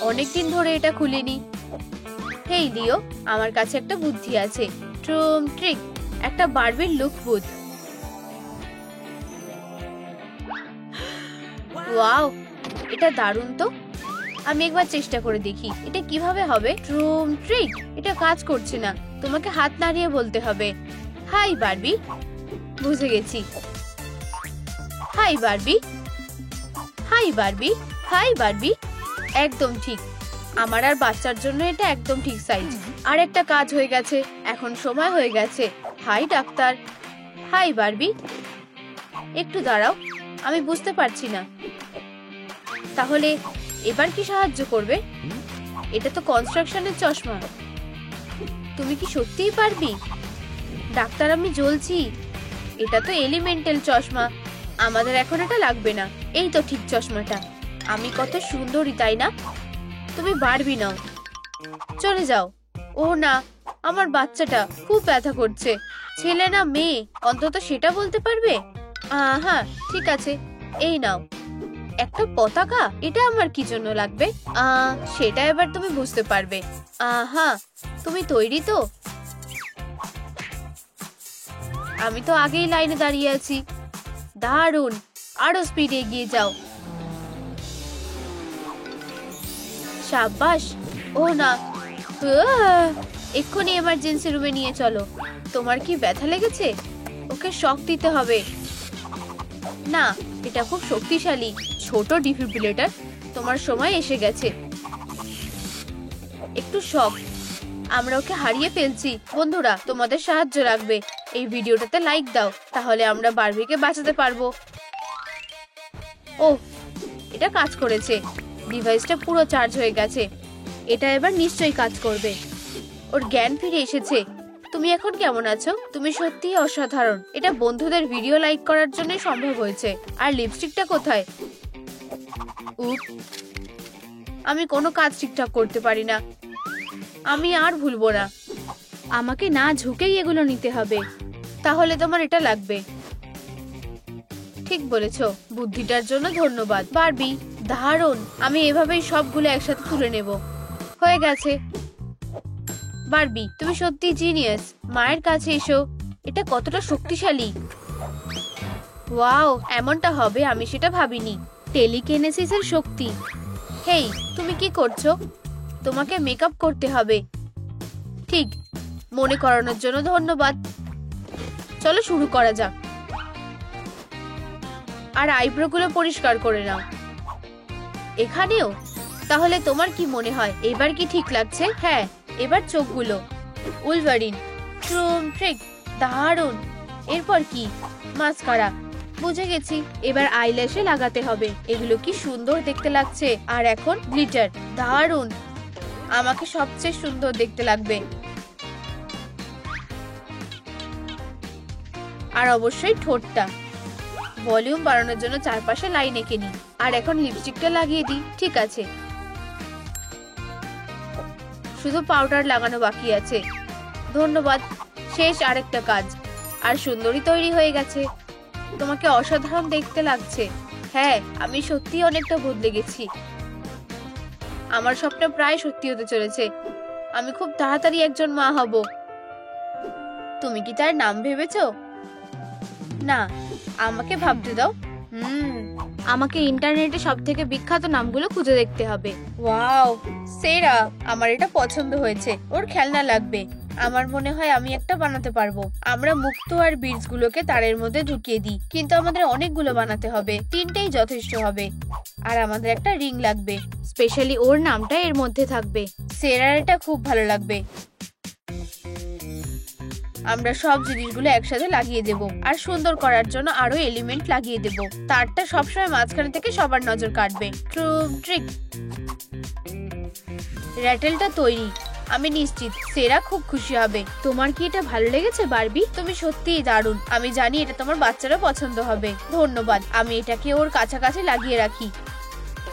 অনেকদিন ধরে এটা খুলিনি। হেই লিও, আমার কাছে একটা বুদ্ধি আছে। ট্রিক, একটা বারবির লুক বুথ। ওয়াও, এটা দারুণ তো। আমি একবার চেষ্টা করে দেখি এটা কিভাবে হবে। ট্রিক, এটা কাজ করছে না। তোমাকে হাত নাড়িয়ে বলতে হবে, হাই বারবি। বুঝে গেছি। Hi Barbie, hi Barbie, hi Barbie. একদম ঠিক। আমার আর বাচ্চার জন্য এটা একদম ঠিক সাইজ। আর একটা কাজ হয়ে গেছে। এখন সময় হয়ে গেছে। Hi doctor. Hi Barbie. একটু দাঁড়াও, আমি বুঝতে পারছি না। তাহলে এবার কি সাহায্য করবে? এটা তো কনস্ট্রাকশনের চশমা। তুমি কি সত্যিই পারবি? ডাক্তার, আমি জ্বলছি। এটা তো এলিমেন্টাল চশমা। আমাদের এখন এটা লাগবে না। এই তো ঠিক চশমাটা। আমি কত সুন্দরী, তাই না? তুমি বারবি নাও, চলে যাও। ও না, আমার বাচ্চাটা খুব ব্যথা করছে। ছেলে না মেয়ে, অন্তত সেটা বলতে পারবে? হ্যাঁ, ঠিক আছে। এই নাও একটা পতাকা। এটা আমার কি জন্য লাগবে? সেটা এবার তুমি বুঝতে পারবে। হ্যাঁ, তুমি তৈরি তো? আমি তো আগেই লাইনে দাঁড়িয়ে আছি। দারুণ, আরো স্পিডে এগিয়ে যাও। সাব্বাস। ও না, এক্ষুনি এমার্জেন্সি রুমে নিয়ে চলো। তোমার কি ব্যথা লেগেছে? ওকে শক দিতে হবে। না, এটা খুব শক্তিশালী ছোট ডিফিব্রিলেটর। তোমার সময় এসে গেছে। একটু শক। আমরা ওকে হারিয়ে ফেলছি। বন্ধুরা, তোমাদের সাহায্য লাগবে। এই ভিডিওটাতে লাইক দাও, তাহলে আমরা বারবিকে বাঁচাতে পারবো। ও, এটা কাজ করেছে। ডিভাইসটা পুরো চার্জ হয়ে গেছে। এটা এবার নিশ্চয়ই কাজ করবে। ওর জ্ঞান ফিরে এসেছে। তুমি এখন কেমন আছো? তুমি সত্যিই অসাধারণ। এটা বন্ধুদের ভিডিও লাইক করার জন্যই সম্ভব হয়েছে। আর লিপস্টিকটা কোথায়? আমি কোনো কাজ ঠিকঠাক করতে পারি না। আমি আর ভুলবো না। আমাকে না ঝুঁকেই এগুলো নিতে হবে। তাহলে তোমার এটা লাগবে। ঠিক বলেছো। বুদ্ধিটার জন্য ধন্যবাদ বারবি। দারুণ। আমি এভাবেই সবগুলো একসাথে তুলে নেব। হয়ে গেছে। বারবি, তুমি সত্যি জিনিয়াস। মায়ের কাছে এসো। এটা কতটা শক্তিশালী। ওয়াও, এমনটা হবে আমি সেটা ভাবিনি। টেলিকিনেসিসের শক্তি। হেই, তুমি কি করছো? তোমাকে মেকআপ করতে হবে। ঠিক, মনে করানোর জন্য ধন্যবাদ। চলো শুরু করা যাক। আর আইব্রোগুলো পরিষ্কার করে নাও। এখানেও? তাহলে তোমার কি মনে হয় এবার কি ঠিক লাগছে? হ্যাঁ, এবার চোখগুলো। উলভারিন। ট্রিক, দারুণ। এরপর কি? মাস্কারা। বুঝে গেছি, এবার আইল্যাশে লাগাতে হবে। এগুলো কি সুন্দর দেখতে লাগছে। আর এখন গ্লিটার। দারুণ, আমাকে সবচেয়ে সুন্দর দেখতে লাগবে। আর অবশ্যই ঠোঁটটা। ভলিউম বাড়ানোর জন্য চারপাশে লাইন এঁকে নি। আর এখন লিপস্টিকটা লাগিয়ে দিই। ঠিক আছে, শুধু পাউডার লাগানো বাকি আছে। ধন্যবাদ, শেষ আরেকটা কাজ। আর সুন্দরী তৈরি হয়ে গেছে। তোমাকে অসাধারণ দেখতে লাগছে। হ্যাঁ, আমি সত্যি অনেকটা বদলে গেছি। আমার স্বপ্ন প্রায় সত্যি হতে চলেছে। আমি খুব তাড়াতাড়ি একজন মা হব। তুমি কি তার নাম ভেবেছো? না, আমাকে ভাবতে দাও। আমাকে ইন্টারনেটে সবথেকে বিখ্যাত নামগুলো খুঁজে দেখতে হবে। ওয়াও, সেরা, আমার এটা পছন্দ হয়েছে। ওর খেলনা লাগবে। আমার মনে হয় আমি একটা বানাতে পারবো। আমরা মুক্ত আর বিটস গুলোকে তারের মধ্যে ঢুকিয়ে দিই, কিন্তু আমাদের অনেকগুলো বানাতে হবে। 3টেই যথেষ্ট হবে। আর আমাদের একটা রিং লাগবে, স্পেশালি ওর নামটা এর মধ্যে থাকবে। সেরার এটা খুব ভালো লাগবে। আমরা সব জিনিসগুলো একসাথে লাগিয়ে দেব আর সুন্দর করার জন্য আরো এলিমেন্ট লাগিয়ে দেব। তারটা সবসময় মাঝখানে থেকে সবার নজর কাটবে। ট্রিক। র্যাটেলটা তৈরি। আমি নিশ্চিত সেরা খুব খুশি হবে। তোমার কি এটা ভালো লেগেছে বারবি? তুমি সত্যিই দারুণ। আমি জানি এটা তোমার বাচ্চারও পছন্দ হবে। ধন্যবাদ। আমি এটাকে ওর কাছাকাছি লাগিয়ে রাখি।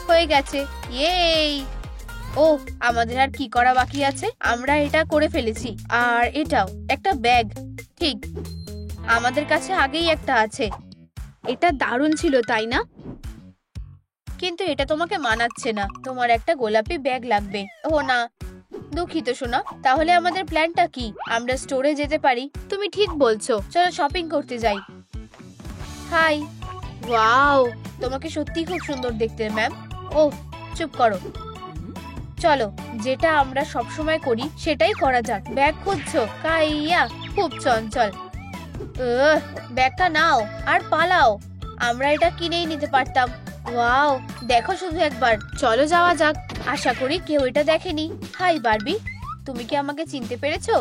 হয়ে গেছে। ইয়েই। ও, আমাদের আর কি করা বাকি আছে? আমরা এটা করে ফেলেছি। আর এটাও একটা ব্যাগ। ঠিক, আমাদের কাছে আগেই একটা আছে। এটা দারুণ ছিল, তাই না? কিন্তু এটা তোমাকে মানাচ্ছে না। তোমার একটা গোলাপি ব্যাগ লাগবে। ও না, দুঃখিত সোনা। তাহলে আমাদের প্ল্যানটা কি? আমরা স্টোরে যেতে পারি। তুমি ঠিক বলছো, চলো শপিং করতে যাই। হাই। ওয়াও, তোমাকে সত্যি খুব সুন্দর দেখতে ম্যাম। ও, চুপ করো। চলো, যেটা আমরা সব সময় করি সেটাই করা যাক। ব্যাগ খুঁজছো? কাইয়া খুব চঞ্চল। ব্যাগটা নাও আর পালাও। আমরা এটা কিনেই নিতে পারতাম। ওয়াও, দেখো শুধু একবার। চলো যাওয়া যাক। আশা করি কেউ এটা দেখেনি। হাই বারবি, তুমি কি আমাকে চিনতে পেরেছো?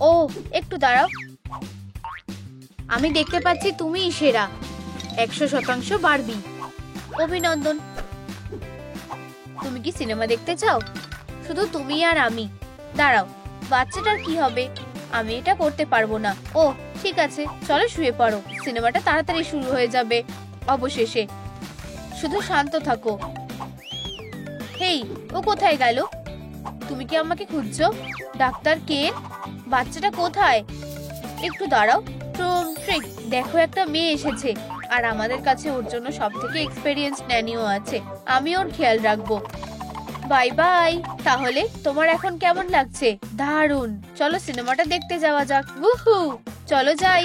ও, একটু দাঁড়াও। আমি দেখতে পাচ্ছি তুমিই সেরা। 100% বারবি। অভিনন্দন। তুমি কি সিনেমা দেখতে চাও? শুধু তুমি আর আমি। দাঁড়াও, বাচ্চাটার কি হবে? আমি এটা করতে পারবো না। ও, ঠিক আছে, চলো শুয়ে পড়ো। সিনেমাটা তাড়াতাড়ি শুরু হয়ে যাবে। অবশেষে। শুধু শান্ত থাকো। হেই, ও কোথায় গেল? তুমি কি আমাকে খুঁজছো? ডাক্তার কে? বাচ্চাটা কোথায়? একটু দাঁড়াও। ট্রিক, দেখো একটা মেয়ে এসেছে। আর আমাদের কাছে ওর জন্য সবথেকে এক্সপেরিয়েন্স ন্যানিও আছে। আমি ওর খেয়াল রাখবো। Bye bye. তাহলে তোমার এখন কেমন লাগছে? দারুণ। চলো সিনেমাটা দেখতে যাওয়া যাক। উহু, চলো যাই।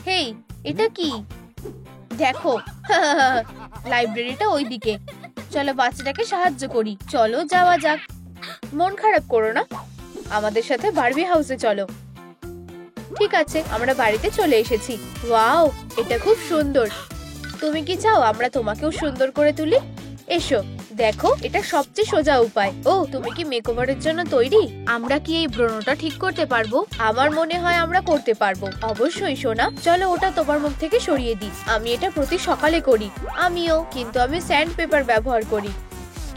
হেই, এটা কি? দেখো, লাইব্রেরিটা ওইদিকে। চলো বাচ্চাটাকে সাহায্য করি। চলো যাওয়া যাক। মন খারাপ করো না, আমাদের সাথে বারবি হাউসে চলো। ঠিক আছে, আমরা বাড়িতে চলে এসেছি। ওয়াও, এটা খুব সুন্দর। তুমি কি চাও আমরা তোমাকেও সুন্দর করে তুলি? এসো, দেখো, এটা সবচেয়ে সোজা উপায়। ও, তুমি কি মেকওভারের জন্য তৈরি? আমরা কি এই ব্রণটা ঠিক করতে পারবো? আমার মনে হয় আমরা করতে পারবো। অবশ্যই সোনা, চলো ওটা তোমার মুখ থেকে সরিয়ে দিই। আমি এটা প্রতি সকালে করি। আমিও, কিন্তু আমি স্যান্ড পেপার ব্যবহার করি।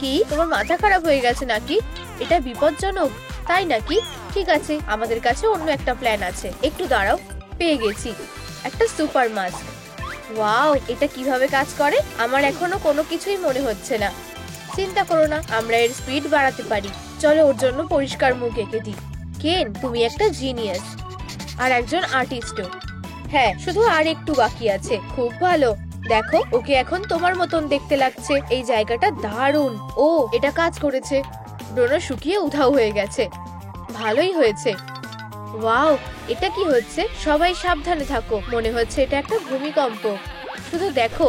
কি, তোমার মাথা খারাপ হয়ে গেছে নাকি? এটা বিপজ্জনক, তাই নাকি? ঠিক আছে, আমাদের কাছে অন্য একটা প্ল্যান আছে। একটু দাঁড়াও, পেয়ে গেছি। একটা সুপার মাস্ক। ওয়াও, এটা কিভাবে কাজ করে? আমার এখনো কোনো কিছুই মনে হচ্ছে না। চিন্তা করো না, আমরা এর স্পিড বাড়াতে পারি। চলো ওর জন্য পরিষ্কার মুখ এঁকে দিই। কেন, তুমি একটা জিনিয়াস আর একজন আর্টিস্টও। হ্যাঁ, শুধু আর একটু বাকি আছে। খুব ভালো। দেখো, ওকে এখন তোমার মতন দেখতে লাগছে। এই জায়গাটা দারুণ। ও, এটা কাজ করেছে। ব্রণ শুকিয়ে উধাও হয়ে গেছে। ভালোই হয়েছে। ওয়াও, এটা কি হচ্ছে? সবাই সাবধানে থাকো। মনে হচ্ছে এটা একটা ভূমিকম্প। শুধু দেখো,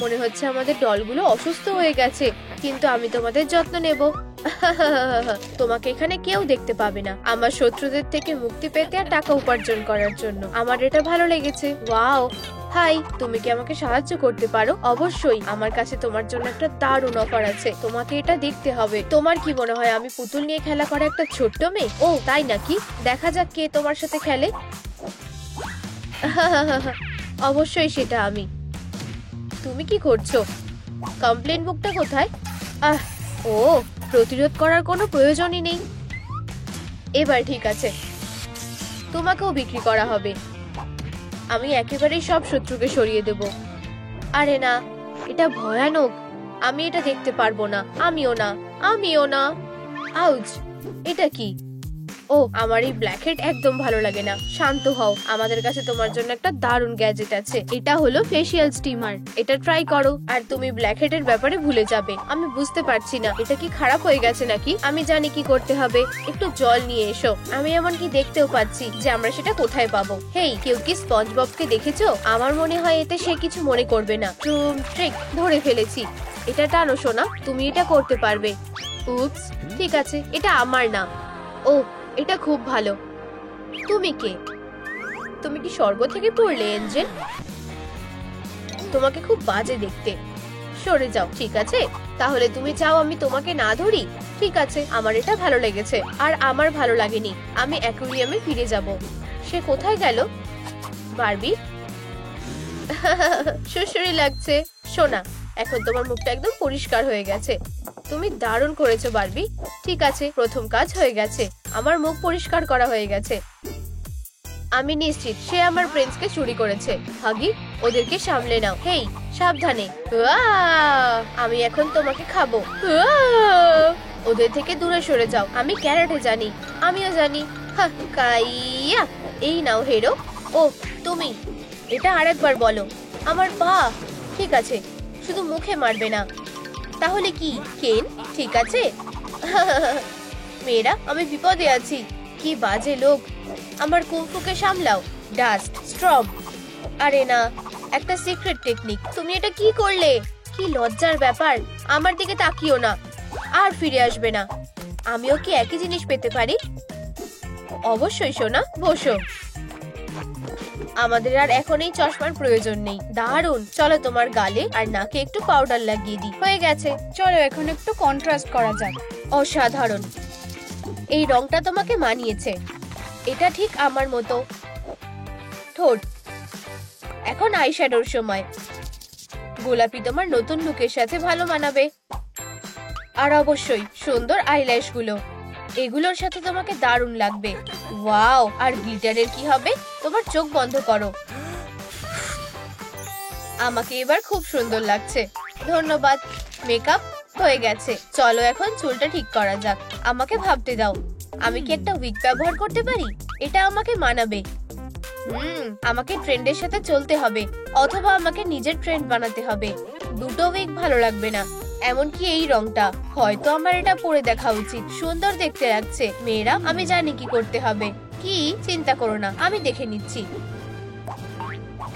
মনে হচ্ছে আমাদের দলগুলো অসুস্থ হয়ে গেছে। কিন্তু আমি তোমাদের যত্ন নেব। তোমাকে এখানে কেউ দেখতে পাবে না। আমার শত্রুদের থেকে মুক্তি পেতে আর টাকা উপার্জন করার জন্য। আমার এটা ভালো লেগেছে। ওয়াও। হাই, তুমি কি আমাকে সাহায্য করতে পারো? অবশ্যই, আমার কাছে তোমার জন্য একটা দারুণ অফার আছে। তোমাকে এটা দেখতে হবে। তোমার কি মনে হয় আমি পুতুল নিয়ে খেলা করা একটা ছোট্ট মেয়ে? ও, তাই নাকি? দেখা যাক কে তোমার সাথে খেলে। অবশ্যই সেটা আমি। তুমি কি করছো? কমপ্লেন বুকটা কোথায়? আহ, ও, প্রতিরোধ করার কোনো প্রয়োজনই নেই। এবার ঠিক আছে, তোমাকেও বিক্রি করা হবে। আমি একেবারেই সব শত্রুকে সরিয়ে দেব। আরে না, এটা ভয়ানক। আমি এটা দেখতে পারবো না। আমিও না। আউচ, এটা কি? ও, আমার এই ব্ল্যাক হেড একদম ভালো লাগে না। শান্ত হও, আমাদের কাছে তোমার জন্য একটা দারুণ গ্যাজেট আছে। এটা হলো ফেসিয়াল স্টিমার। এটা ট্রাই করো আর তুমি ব্ল্যাক হেড এর ব্যাপারে ভুলে যাবে। আমি বুঝতে পারছি না, এটা কি খারাপ হয়ে গেছে নাকি? আমি জানি কি করতে হবে। একটু জল নিয়ে এসো। আমি এমনকি দেখতেও পাচ্ছি যে আমরা সেটা কোথায় পাবো। হেই, কেউ কি স্পঞ্জ ববকে দেখেছো? আমার মনে হয় এতে সে কিছু মনে করবে না। ট্রিক ধরে ফেলেছি। এটা টানো সোনা, তুমি এটা করতে পারবে। উপস, ঠিক আছে, এটা আমার না। ও, এটা খুব ভালো। তুমি কে? তুমি কি স্বর্গ থেকে পড়লে এঞ্জেল? তোমাকে খুব বাজে দেখতে। সরে যাও, ঠিক আছে? তাহলে তুমি চাও আমি তোমাকে না ধরি? ঠিক আছে, আমার এটা ভালো লেগেছে। আর আমার ভালো লাগেনি। আমি অ্যাকুয়ারিয়ামে ফিরে যাব। সে কোথায় গেল? বারবি, সুসুরি লাগছে। সোনা, এখন তোমার মুখটা একদম পরিষ্কার হয়ে গেছে। তুমি দারুণ করেছো বারবি। ঠিক আছে, প্রথম কাজ হয়ে গেছে। আমার মুখ পরিষ্কার করা হয়ে গেছে। আমি নিশ্চিত সে আমার প্রিন্সকে চুরি করেছে। হাগি, ওদেরকে সামলে নাও। হেই, সাবধানে। আমি এখন তোমাকে খাবো। ওদের থেকে দূরে সরে যাও। আমি ক্যারাটে জানি। আমিও জানি। কাইয়া, এই নাও হেরো। ও, তুমি এটা আরেকবার বলো। আমার পা। ঠিক আছে, শুধু মুখে মারবে না। তাহলে কি কেন? ঠিক আছে। মেয়েরা, আমি বিপদে আছি। কি বাজে লোক। আমার কুমফুকে সামলাও। ডাস্ট স্ট্রব। আরে না, একটা সিক্রেট টেকনিক। তুমি এটা কি করলে? কি লজ্জার ব্যাপার। আমার দিকে তাকিও না। আর ফিরে আসবে না। আমিও কি একই জিনিস পেতে পারি? অবশ্যই সোনা, বসো। আমাদের আর এখন এই চশমার প্রয়োজন নেই। দারুণ, চলো তোমার গালে আর নাকে একটু পাউডার লাগিয়ে দিই। হয়ে গেছে, চলো এখন একটু কন্ট্রাস্ট করা যাক। অসাধারণ, এই রংটা তোমাকে মানিয়েছে। এটা ঠিক আমার মতো। ঠোঁট, এখন আইশ্যাডোর সময়। গোলাপি তোমার নতুন লুকের সাথে ভালো মানাবে। আর অবশ্যই সুন্দর আইল্যাশ গুলো, এগুলোর সাথে তোমাকে দারুণ লাগবে। ওয়াও, আর গ্লিটারের কি হবে? তোমার চোখ বন্ধ করো। আমাকে এবার খুব সুন্দর লাগছে। ধন্যবাদ। মেকআপ হয়ে গেছে। চলো এখন চুলটা ঠিক করা যাক। আমাকে ভাবতে দাও। আমি কি একটা উইগ ব্যবহার করতে পারি? এটা আমাকে মানাবে। আমাকে ট্রেন্ডের সাথে চলতে হবে, অথবা আমাকে নিজের ট্রেন্ড বানাতে হবে। দুটো উইগ ভালো লাগবে না। এমনকি এই রংটা, হয়তো আমার এটা পরে দেখা উচিত। সুন্দর দেখতে লাগছে। মেয়েরা, আমি জানি কি করতে হবে। কি? চিন্তা করো না, আমি দেখে নিচ্ছি।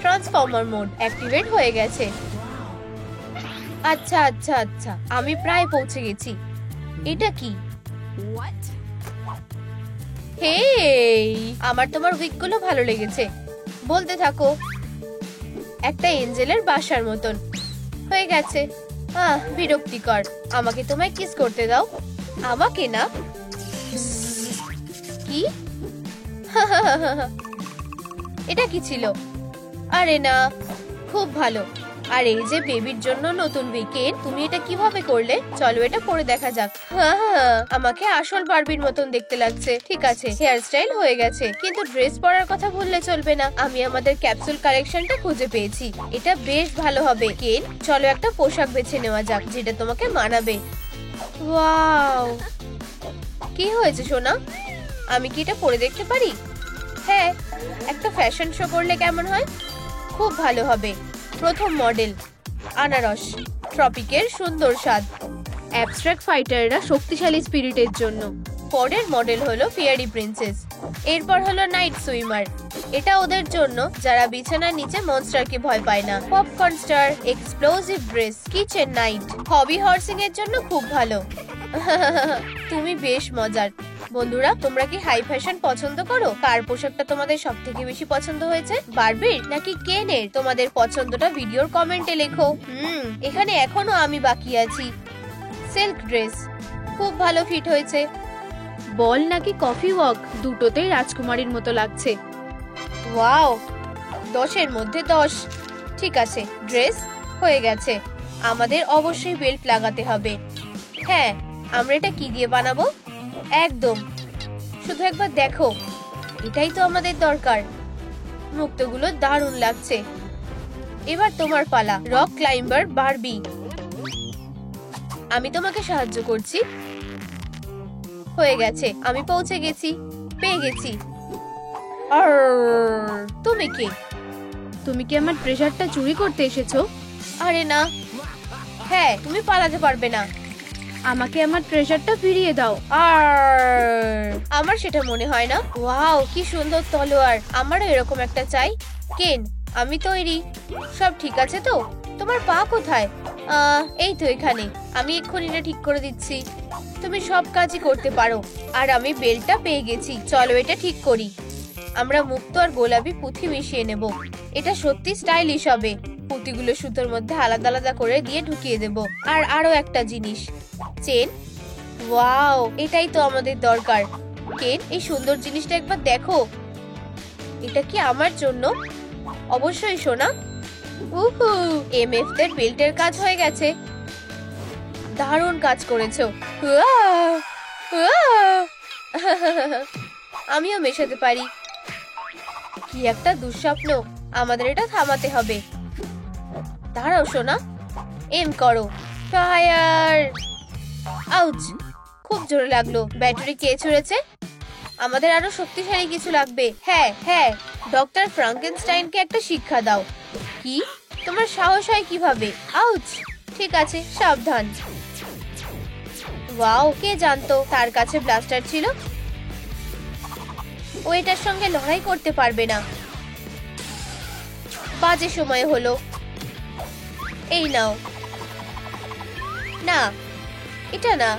ট্রান্সফর্মার মোড অ্যাক্টিভেট হয়ে গেছে। আচ্ছা আচ্ছা আচ্ছা, আমি প্রায় পৌঁছে গেছি। এটা কি? হেই, আমার তোমার উইগ গুলো ভালো লেগেছে। বলতে থাকো। একটা এঞ্জেলের বাসার মতন। হয়ে গেছে। বিরক্তিকর। আমাকে তোমায় কিস করতে দাও। আমাকে না। কি? এটা কি ছিল? আরে না, খুব ভালো। আর এই যে বেবির জন্য নতুন উইকেন্ড, তুমি এটা কিভাবে করলে? চলো এটা পরে দেখা যাক। আমাকে আসল বারবির মতন দেখতে লাগছে। ঠিক আছে, হেয়ার স্টাইল হয়ে গেছে, কিন্তু ড্রেস পরার কথা বললে চলবে না। আমি আমাদের ক্যাপসুল কালেকশনটা খুঁজে পেয়েছি। এটা বেশ ভালো হবে। কেন, চলো একটা পোশাক বেছে নেওয়া যাক যেটা তোমাকে মানাবে। ওয়াও, কি হয়েছে সোনা? আমি কি এটা পরে দেখতে পারি? হ্যাঁ, একটা ফ্যাশন শো করলে কেমন হয়? খুব ভালো হবে। প্রথম মডেল, আনারস, ট্রপিকের সুন্দর স্বাদ। অ্যাবস্ট্রাক্ট ফাইটাররা শক্তিশালী স্পিরিটের জন্য। পরের মডেল হলো ফেয়ারি প্রিন্সেস। এরপর হলো নাইট সুইমার। এটা ওদের জন্য যারা বিছানার নিচে মনস্টারকে ভয় পায় না। Popcorn star, explosive dress, kitchen night. Hobby horsing এর জন্য খুব ভালো। তুমি বেশ মজার। বন্ধুরা, তোমরা কি হাই ফ্যাশন পছন্দ করো? কার পোশাকটা তোমাদের সব থেকে বেশি পছন্দ হয়েছে, বারবির নাকি কেনের? তোমাদের পছন্দটা ভিডিওর কমেন্টে লেখো। এখানে এখনো আমি বাকি আছি। সিল্ক ড্রেস খুব ভালো ফিট হয়েছে। বল নাকি কফি ওয়াক, দুটোতেই রাজকুমারীর মতো লাগছে। ওয়াও, 10-এর মধ্যে 10। ঠিক আছে, ড্রেস হয়ে গেছে। আমাদের অবশ্যই বেল্ট লাগাতে হবে। হ্যাঁ, আমরা এটা কি দিয়ে বানাবো? একদম, শুধু একবার দেখো, এটাই তো আমাদের দরকার। মুক্তগুলো দারুণ লাগছে। এবার তোমার পালা, রক ক্লাইম্বার বারবি। আমি তোমাকে সাহায্য করছি। হয়ে গেছে, আমি পৌঁছে গেছি, পেয়ে গেছি। তুমি কে? তুমি কি আমার ট্রেজারটা চুরি করতে এসেছো? আরে না। হ্যাঁ, তুমি পালাতে পারবে না। আমাকে আমার ট্রেজারটা ফিরিয়ে দাও। আমার সেটা মনে হয় না। ওয়াও, কি সুন্দর তলোয়ার, আমারও এরকম একটা চাই। কেন, আমি তৈরি। সব ঠিক আছে তো? তোমার পা কোথায়? এই তো এখানে। আমি এক্ষুনি এটা ঠিক করে দিচ্ছি। তুমি সব কাজই করতে পারো। আর আমি বেলটা পেয়ে গেছি, চলো এটা ঠিক করি। আমরা মুক্তো আর গোলাপি পুঁথি মিশিয়ে নেব। এটা সত্যি স্টাইলিশ হবে। পুঁতিগুলো সুতোর মধ্যে আলাদা আলাদা করে দিয়ে ঢুকিয়ে দেব। আর আরো একটা জিনিস, চেন। ওয়াও, এটাই তো আমাদের দরকার। কেন, এই সুন্দর জিনিসটা একবার দেখো। এটা কি আমার জন্য? অবশ্যই সোনা। উহু, এমএফ দের বেল্টের কাজ হয়ে গেছে। দারুণ কাজ করেছো। আমিও মেশাতে পারি। কি একটা দুঃস্বপ্ন। আমাদের এটা থামাতে হবে। দাঁড়াও সোনা, এম করো। ফায়ার! আউচ! খুব জোরে লাগলো। ব্যাটারি কে ছুঁড়েছে? আমাদের আরো শক্তিশালী কিছু লাগবে। হ্যাঁ হ্যাঁ, ডক্টর ফ্রাঙ্কেনস্টাইনকে একটা শিক্ষা দাও। কি? তোমার সাহস হয় কিভাবে? আউচ! ঠিক আছে, সাবধান। ওয়াও, কে জানতো তার কাছে ব্লাস্টার ছিল? ও এটার সঙ্গে লড়াই করতে পারবে না। বাজে সময় হলো। এই নাও। না, এটা না।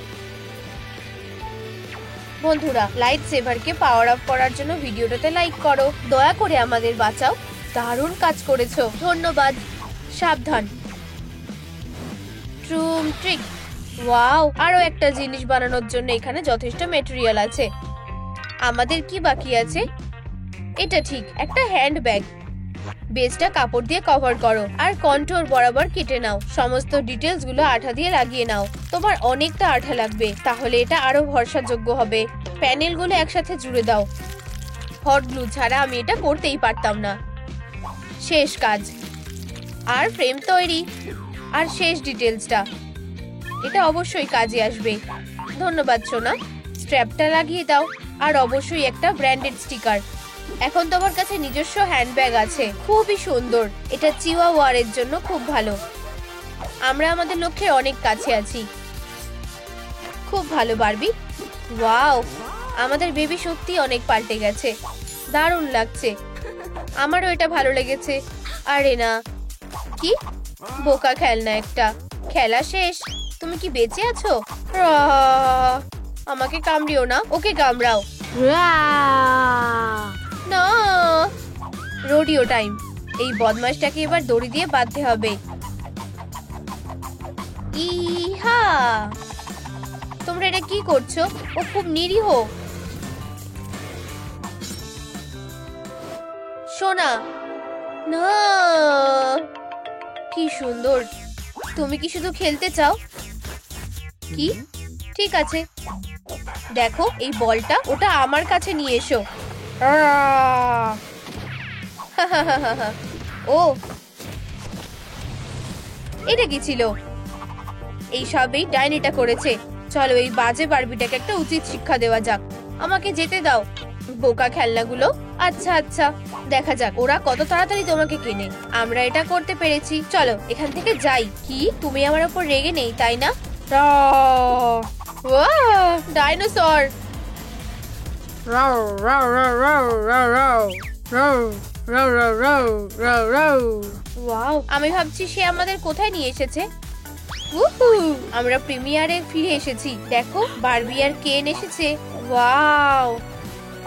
বন্ধুরা, লাইট সেভারকে পাওয়ার অফ করার জন্য ভিডিওটাতে লাইক করো। দয়া করে আমাদের বাঁচাও। দারুণ কাজ করেছো, ধন্যবাদ। সাবধান। ট্রুম ট্রিক। ওয়াও, আরো একটা জিনিস বানানোর জন্য এখানে যথেষ্ট ম্যাটেরিয়াল আছে। আমাদের কি বাকি আছে? এটা ঠিক, একটা হ্যান্ড ব্যাগ। বেসটা কাপড় দিয়ে কভার করো আর কন্ট্রোল বরাবর কেটে নাও। সমস্ত ডিটেলস গুলো আঠা দিয়ে লাগিয়ে নাও। তোমার অনেকটা আঠা লাগবে, তাহলে এটা আরো ভরসাযোগ্য হবে। প্যানেল গুলো একসাথে জুড়ে দাও। হট গ্লু ছাড়া আমি এটা করতেই পারতাম না। শেষ কাজ। আর ফ্রেম তৈরি। আর শেষ ডিটেলসটা, এটা অবশ্যই কাজে আসবে। ধন্যবাদ সোনা। স্ট্র্যাপটা লাগিয়ে দাও। আর অবশ্যই একটা ব্র্যান্ডেড স্টিকার। এখন তোমার কাছে নিজস্ব হ্যান্ডব্যাগ আছে, খুবই সুন্দর। এটা চিওয়াওয়ারের জন্য খুব ভালো। আমরা আমাদের লক্ষ্যের অনেক কাছে আছি। খুব ভালো বারবি। ওয়াও, আমাদের বেবি সত্যি অনেক পাল্টে গেছে। দারুণ লাগছে। আমারও এটা ভালো লেগেছে। আরে না, কি বোকা খেলনা একটা। খেলা শেষ। তুমি কি বেঁচে আছো? আমাকে কামড়িও না, ওকে কামড়াও। না, রোডিও টাইম। এই বদমাশটাকে এবার দড়ি দিয়ে বাঁধতে হবে। ইহা! তোমরা এটা কি করছো? ও খুব নিরীহ। সোনা, না। কি সুন্দর। তুমি কি শুধু খেলতে চাও? কি? ঠিক আছে, দেখো এই বলটা, ওটা আমার কাছে নিয়ে এসো। ও, এটা কি ছিল? এই সবই ডাইনিটা করেছে। চলো এই বাজে বারবিটাকে একটা উচিত শিক্ষা দেওয়া যাক। আমাকে যেতে দাও, বোকা খেলনাগুলো। আচ্ছা আচ্ছা, দেখা যাক ওরা কত তাড়াতাড়ি তোমাকে কেনে। আমরা এটা করতে পেরেছি। চলো এখান থেকে যাই। কি, তুমি আমার উপর রেগে নেই তাই না? ডাইনোসর। ওয়াও, আমি ভাবছি সে আমাদের কোথায় নিয়ে এসেছে। আমরা প্রিমিয়ারে ফিরে এসেছি। দেখো, বারবি আর কেন এসেছে। ওয়াও,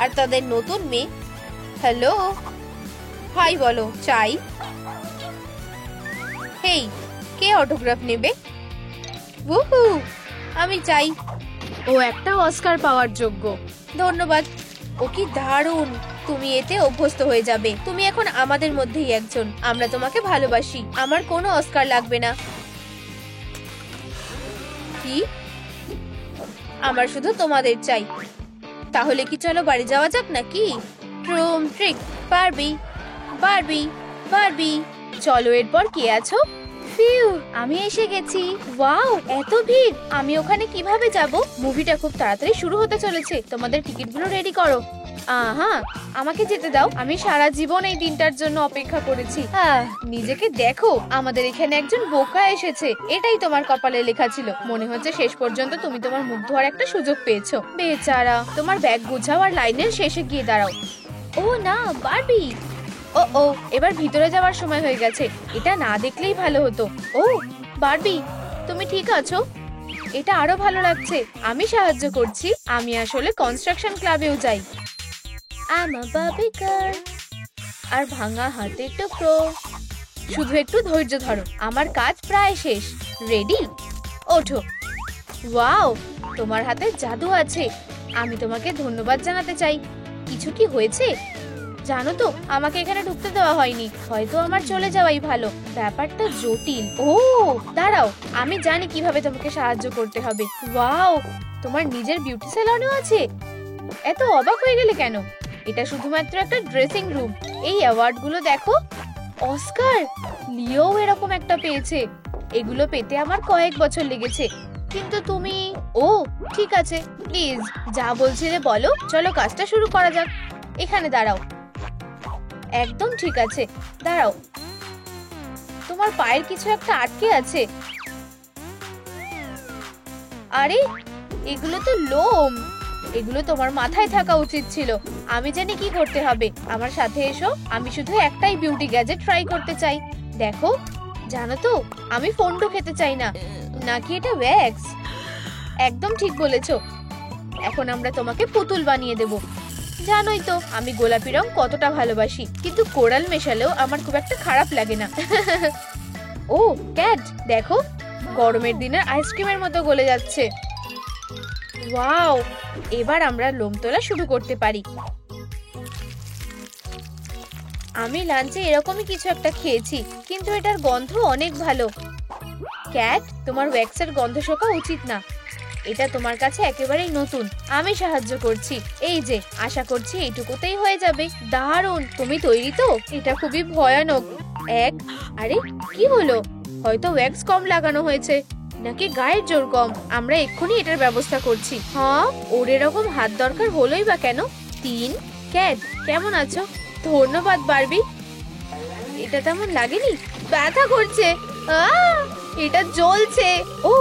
আর তাদের নতুন মেয়ে। হ্যালো, হাই বলো। চাই। হেই, কে অটোগ্রাফ নেবে? উহু, আমি চাই। ও একটা অস্কার পাওয়ার যোগ্য। ধন্যবাদ। ও কি দারুণ। তুমি এতে অভ্যস্ত হয়ে যাবে। তুমি এখন আমাদের মধ্যেই একজন। আমরা তোমাকে ভালোবাসি। আমার কোনো অস্কার লাগবে না। কি? আমার শুধু তোমাদের চাই। তাহলে কি চলো বাড়ি যাওয়া যাক নাকি? ট্রুম ট্রিক বারবি বারবি বারবি। চলো, এরপর কে আছো? ফিউ, আমি এসে গেছি। ওয়াও, এত ভিড়! আমি ওখানে কিভাবে যাব? মুভিটা খুব তাড়াতাড়ি শুরু হতে চলেছে। তোমাদের টিকিটগুলো রেডি করো। আহা, আমাকে যেতে দাও। আমি সারা জীবন এই দিনটার জন্য অপেক্ষা করেছি। নিজেকে দেখো, আমাদের এখানে একজন বোকা এসেছে। এটাই তোমার কপালে লেখা ছিল। মনে হচ্ছে শেষ পর্যন্ত তুমি তোমার মুখ ধোয়ার একটা সুযোগ পেয়েছো। বেচারা, তোমার ব্যাগ গুছাও আর লাইনের শেষে গিয়ে দাঁড়াও। ও না, বারবি! ও, এবার ভিতরে যাওয়ার সময় হয়ে গেছে। এটা না দেখলেই ভালো হতো। ও বারবি, তুমি ঠিক আছো? এটা আরো ভালো লাগছে। আমি সাহায্য করছি। আমি আসলে কনস্ট্রাকশন ক্লাবেও যাই। আর ভাঙা হাতের টুকরো। শুধু একটু ধৈর্য ধরো, আমার কাজ প্রায় শেষ। রেডি? ওঠো। ওয়াও, তোমার হাতে জাদু আছে। আমি তোমাকে ধন্যবাদ জানাতে চাই। কিছু কি হয়েছে? জানো তো, আমাকে এখানে ঢুকতে দেওয়া হয়নি। হয়তো আমার চলে যাওয়াই ভালো। ব্যাপারটা জটিল। ও দাঁড়াও, আমি জানি কিভাবে তোমাকে সাহায্য করতে হবে। ওয়াও, তোমার নিজের বিউটি স্যালনও আছে? এত অবাক হয়ে গেলে কেন? এটা শুধুমাত্র একটা ড্রেসিং রুম। এই অ্যাওয়ার্ড গুলো দেখো। অস্কার, লিও এরকম একটা পেয়েছে। এগুলো পেতে আমার কয়েক বছর লেগেছে। কিন্তু তুমি... ও ঠিক আছে, প্লিজ যা বলছিলে বলো। চলো কাজটা শুরু করা যাক। এখানে দাঁড়াও। একদম ঠিক আছে, দাঁড়াও। তোমার পায়ের কিছু একটা আটকে আছে। আরে, এগুলো তো লোম। এগুলো তোমার মাথায় থাকা উচিত ছিল। আমি জানি কি করতে হবে। আমার সাথে এসো। আমি শুধু একটাই বিউটি গ্যাজেট ট্রাই করতে চাই। দেখো, জানো তো, আমি ফন্ডো খেতে চাই না। নাকি এটা ওয়্যাক্স? একদম ঠিক বলেছো। এখন আমরা তোমাকে পুতুল বানিয়ে দেব। জানোই তো আমি গোলাপি রং কতটা ভালোবাসি, কিন্তু কোরাল মেশালেও আমার খুব একটা খারাপ লাগে না। ও ক্যাট, দেখো, গরমের দিনের আইসক্রিমের মতো গলে যাচ্ছে। ওয়াও, এবার আমরা লোম তোলা শুরু করতে পারি। আমি লাঞ্চে এরকমই কিছু একটা খেয়েছি, কিন্তু এটার গন্ধ অনেক ভালো। ক্যাট, তোমার ওয়্যাক্সের গন্ধ শোকা উচিত না। এটা তোমার কাছে একেবারেই নতুন। আমি সাহায্য করছি। এই যে, আশা করছি এইটুকুতেই হয়ে যাবে। দারুণ! তুমি তৈরি তো? এটা খুবই ভয়ানক। আরে কি হলো? হয়তো ওয়্যাক্স কম লাগানো হয়েছে, নাকি গায়ের জোর কম। আমরা এক্ষুনি এটার ব্যবস্থা করছি। হ্যাঁ, ওর এরকম হাত দরকার হলোই বা কেন? 3। ক্যাট, কেমন আছো? ধন্যবাদ বারবি। এটা তেমন লাগেনি। ব্যথা করছে। এটা জ্বলছে। ও,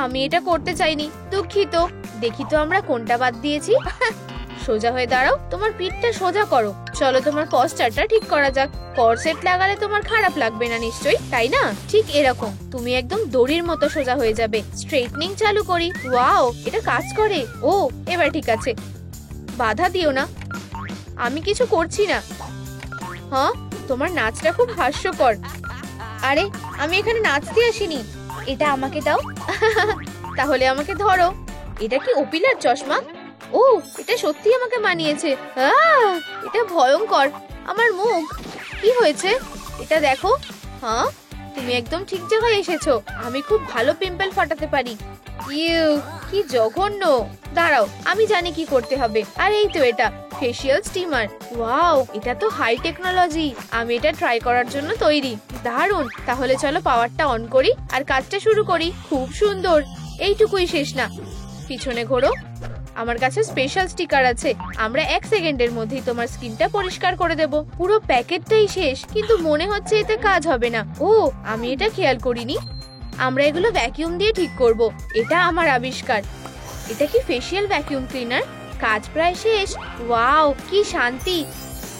আমি এটা করতে চাইনি, দুঃখিত। দেখি তো আমরা কোনটা বাদ দিয়েছি। সোজা হয়ে দাঁড়াও। তোমার পিঠটা সোজা করো। চলো তোমার পস্টারটা ঠিক করা যাক। করসেট লাগালে তোমার খারাপ লাগবে না নিশ্চয়ই, তাই না? ঠিক এরকম। তুমি একদম দড়ির মতো সোজা হয়ে যাবে। স্ট্রেটনিং চালু করি। ওয়াও, এটা কাজ করে। ও, এবার ঠিক আছে। বাধা দিও না, আমি কিছু করছি না। হ্যাঁ, তোমার নাচটা খুব হাস্যকর। আরে, আমি এখানে নাচতে আসিনি। এটা আমাকে দাও। তাহলে আমাকে ধরো। এটা কি ওপিলার চশমা? ও, এটা সত্যি আমাকে মানিয়েছে। এটা ভয়ঙ্কর। আমার মুখ। কি হয়েছে? এটা দেখো। হ্যাঁ, তুমি একদম ঠিক জায়গায় এসেছো। আমি খুব ভালো পিম্পল ফাটাতে পারি। ইউ, কি জঘন্য। দাঁড়াও, আমি জানি কি করতে হবে। আর এই তো এটা, ফেসিয়াল স্টিমার। ওয়াও, এটা তো হাই টেকনোলজি। আমি এটা ট্রাই করার জন্য তৈরি। দারুণ! তাহলে চলো পাওয়ারটা অন করি আর কাজটা শুরু করি। খুব সুন্দর। এইটুকুই শেষ না, পিছনে ঘোরো। আমার কাছে স্পেশাল স্টিকার আছে। আমরা 1 সেকেন্ডের মধ্যেই তোমার স্কিনটা পরিষ্কার করে দেব। পুরো প্যাকেটটাই শেষ, কিন্তু মনে হচ্ছে এতে কাজ হবে না। ও, আমি এটা খেয়াল করিনি। আমরা এগুলো ভ্যাকিউম দিয়ে ঠিক করব। এটা আমার আবিষ্কার। এটা কি ফেসিয়াল ভ্যাকিউম ক্লিনার? কাজ প্রায় শেষ। ওয়াও, কি শান্তি।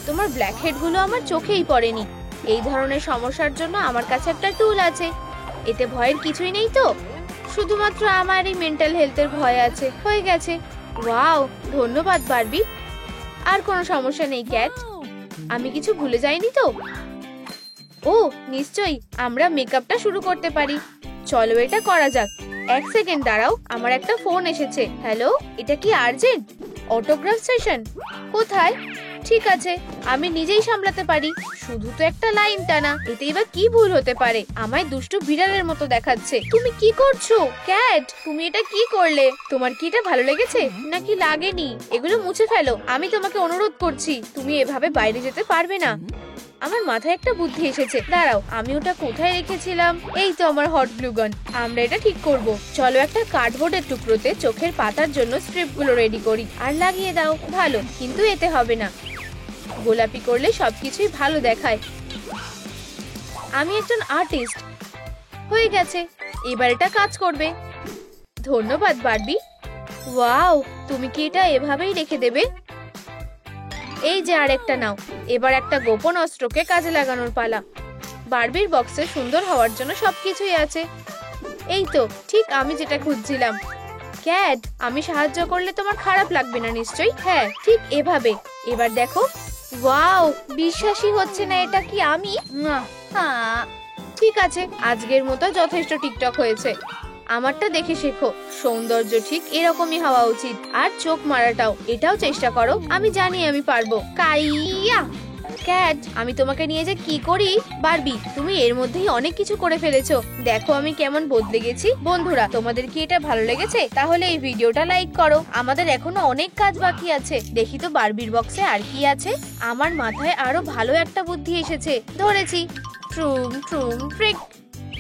তোমার ব্ল্যাক হেড গুলো আমার চোখেই পড়েনি। এই ধরনের সমস্যার জন্য আমার কাছে একটা টুল আছে। এতে ভয়ের কিছুই নেই তো, শুধুমাত্র আমার এই মেন্টাল হেলথের ভয় আছে। হয়ে গেছে। ওয়াও, ধন্যবাদ বারবি। আর কোনো সমস্যা নেই ক্যাট। আমি কিছু ভুলে যাইনি তো? ও নিশ্চয়ই, আমরা মেকআপটা শুরু করতে পারি। চলো এটা করা যাক। 1 সেকেন্ড দাঁড়াও, আমার একটা ফোন এসেছে। হ্যালো, এটা কি আর্জেন্ট? Autograph session? কোথায়? ঠিক আছে, আমি নিজেই সামলাতে পারি। শুধু তো একটা লাইন টানা, এতে এবার কি ভুল হতে পারে? আমায় দুষ্টু বিড়ালের মতো দেখাচ্ছে। তুমি কি করছো ক্যাট? তুমি এটা কি করলে? তোমার কি এটা ভালো লেগেছে নাকি লাগেনি? এগুলো মুছে ফেলো। আমি তোমাকে অনুরোধ করছি, তুমি এভাবে বাইরে যেতে পারবে না। আমার মাথায় একটা বুদ্ধি এসেছে, দাঁড়াও, আমি ওটা কোথায় রেখেছিলাম? এই তো আমার হট গ্লু গান। আমরা এটা ঠিক করব। চলো একটা কার্ডবোর্ডের টুকরোতে চোখের পাতার জন্য স্ট্রিপগুলো রেডি করি আর লাগিয়ে দাও। ভালো, কিন্তু এতে হবে না। গোলাপি করলে সবকিছুই ভালো দেখায়। আমি একজন আর্টিস্ট। হয়ে গেছে, এবার এটা কাজ করবে। ধন্যবাদ বারবি। ওয়াও, তুমি কি এটা এভাবেই রেখে দেবে? এই যে আরেকটা নাও। এবার একটা গোপন অস্ত্রকে কাজে লাগানোর পালা। বারবির বক্সে সুন্দর হওয়ার জন্য সবকিছুই আছে। এই তো ঠিক আমি যেটা খুঁজছিলাম। ক্যাট, আমি সাহায্য করলে তোমার খারাপ লাগবে না নিশ্চয়ই? হ্যাঁ, ঠিক এভাবে। এবার দেখো। ওয়াও, বিশ্বাসই হচ্ছে না এটা কি আমি। ঠিক আছে, আজকের মতো যথেষ্ট টিকটক হয়েছে। আমারটা দেখে শেখো। সৌন্দর্য ঠিক এরকমই হওয়া উচিত। আর চোখ মারাটাও, এটাও চেষ্টা করো। আমি জানি আমি পারবো। কাইয়া ক্যাট, আমি তোমাকে নিয়ে যে কি করি। বারবি, তুমি এর মধ্যেই অনেক কিছু করে ফেলেছো। দেখো আমি কেমন বদলে গেছি। বন্ধুরা, তোমাদের কি এটা ভালো লেগেছে? তাহলে এই ভিডিওটা লাইক করো। আমাদের এখনো অনেক কাজ বাকি আছে। দেখি তো বারবির বক্সে আর কি আছে। আমার মাথায় আরো ভালো একটা বুদ্ধি এসেছে। ধরেছি। ট্রুম ট্রুম ট্রিক।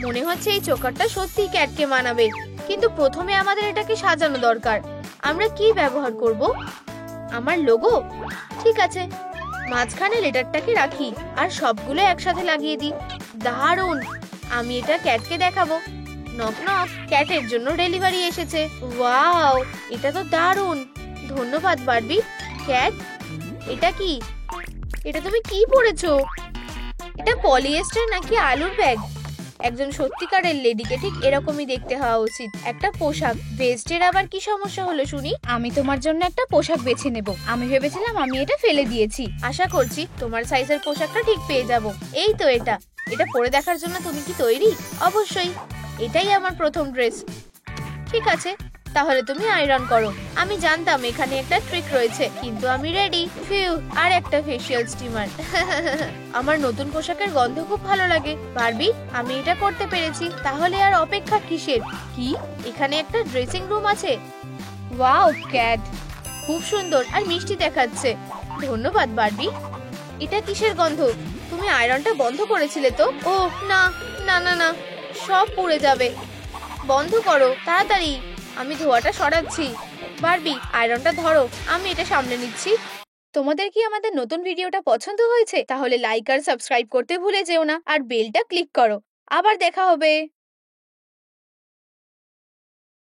মনে হচ্ছে এই চোকারটা সত্যি ক্যাটকে মানাবে, কিন্তু প্রথমে আমাদের এটাকে সাজানো দরকার। আমরা কি ব্যবহার করব? আমার লোগো? ঠিক আছে, মাঝখানে লেটারটাকে রাখি আর সবগুলো একসাথে লাগিয়ে দিই। দারুণ! আমি এটা ক্যাটকে দেখাবো। নক নক, ক্যাটের জন্য ডেলিভারি এসেছে। ওয়াও, এটা তো দারুণ। ধন্যবাদ বারবি। ক্যাট, এটা কি? এটা তুমি কি পরেছো? এটা পলিয়েস্টার নাকি আলুর ব্যাগ? একজন সত্যিকারের লেডিকে ঠিক এরকমই দেখতে হওয়া উচিত। একটা পোশাক। ভেস্টের আবার কি সমস্যা হলো শুনি? আমি তোমার জন্য একটা পোশাক বেছে নেব। আমি ভেবেছিলাম আমি এটা ফেলে দিয়েছি। আশা করছি তোমার সাইজের পোশাকটা ঠিক পেয়ে যাব। এই তো এটা। এটা পরে দেখার জন্য তুমি কি তৈরি? অবশ্যই। এটাই আমার প্রথম ড্রেস। ঠিক আছে, তাহলে তুমি আয়রন করো। আমি জানতাম এখানে একটা ট্রিক রয়েছে, কিন্তু আমি রেডি। ফিউ, আর একটা ফেশিয়াল স্টিমার। আমার নতুন পোশাকের গন্ধ খুব ভালো লাগে। বারবি, আমি এটা করতে পেরেছি। তাহলে আর অপেক্ষা কিসের? কি, এখানে একটা ড্রেসিং রুম আছে? ওয়াও ক্যাট, খুব সুন্দর আর মিষ্টি দেখাচ্ছে। ধন্যবাদ বারবি। এটা কিসের গন্ধ? তুমি আয়রনটা বন্ধ করেছিলে তো? ও না, না না না, সব পুড়ে যাবে। বন্ধ করো তাড়াতাড়ি, আমি ধোঁয়াটা সরাচ্ছি। বারবি, আয়রনটা ধরো, আমি এটা সামলে নিচ্ছি। তোমাদের কি আমাদের নতুন ভিডিওটা পছন্দ হয়েছে? তাহলে লাইক আর সাবস্ক্রাইব করতে ভুলে যেও না, আর বেলটা ক্লিক করো। আবার দেখা হবে।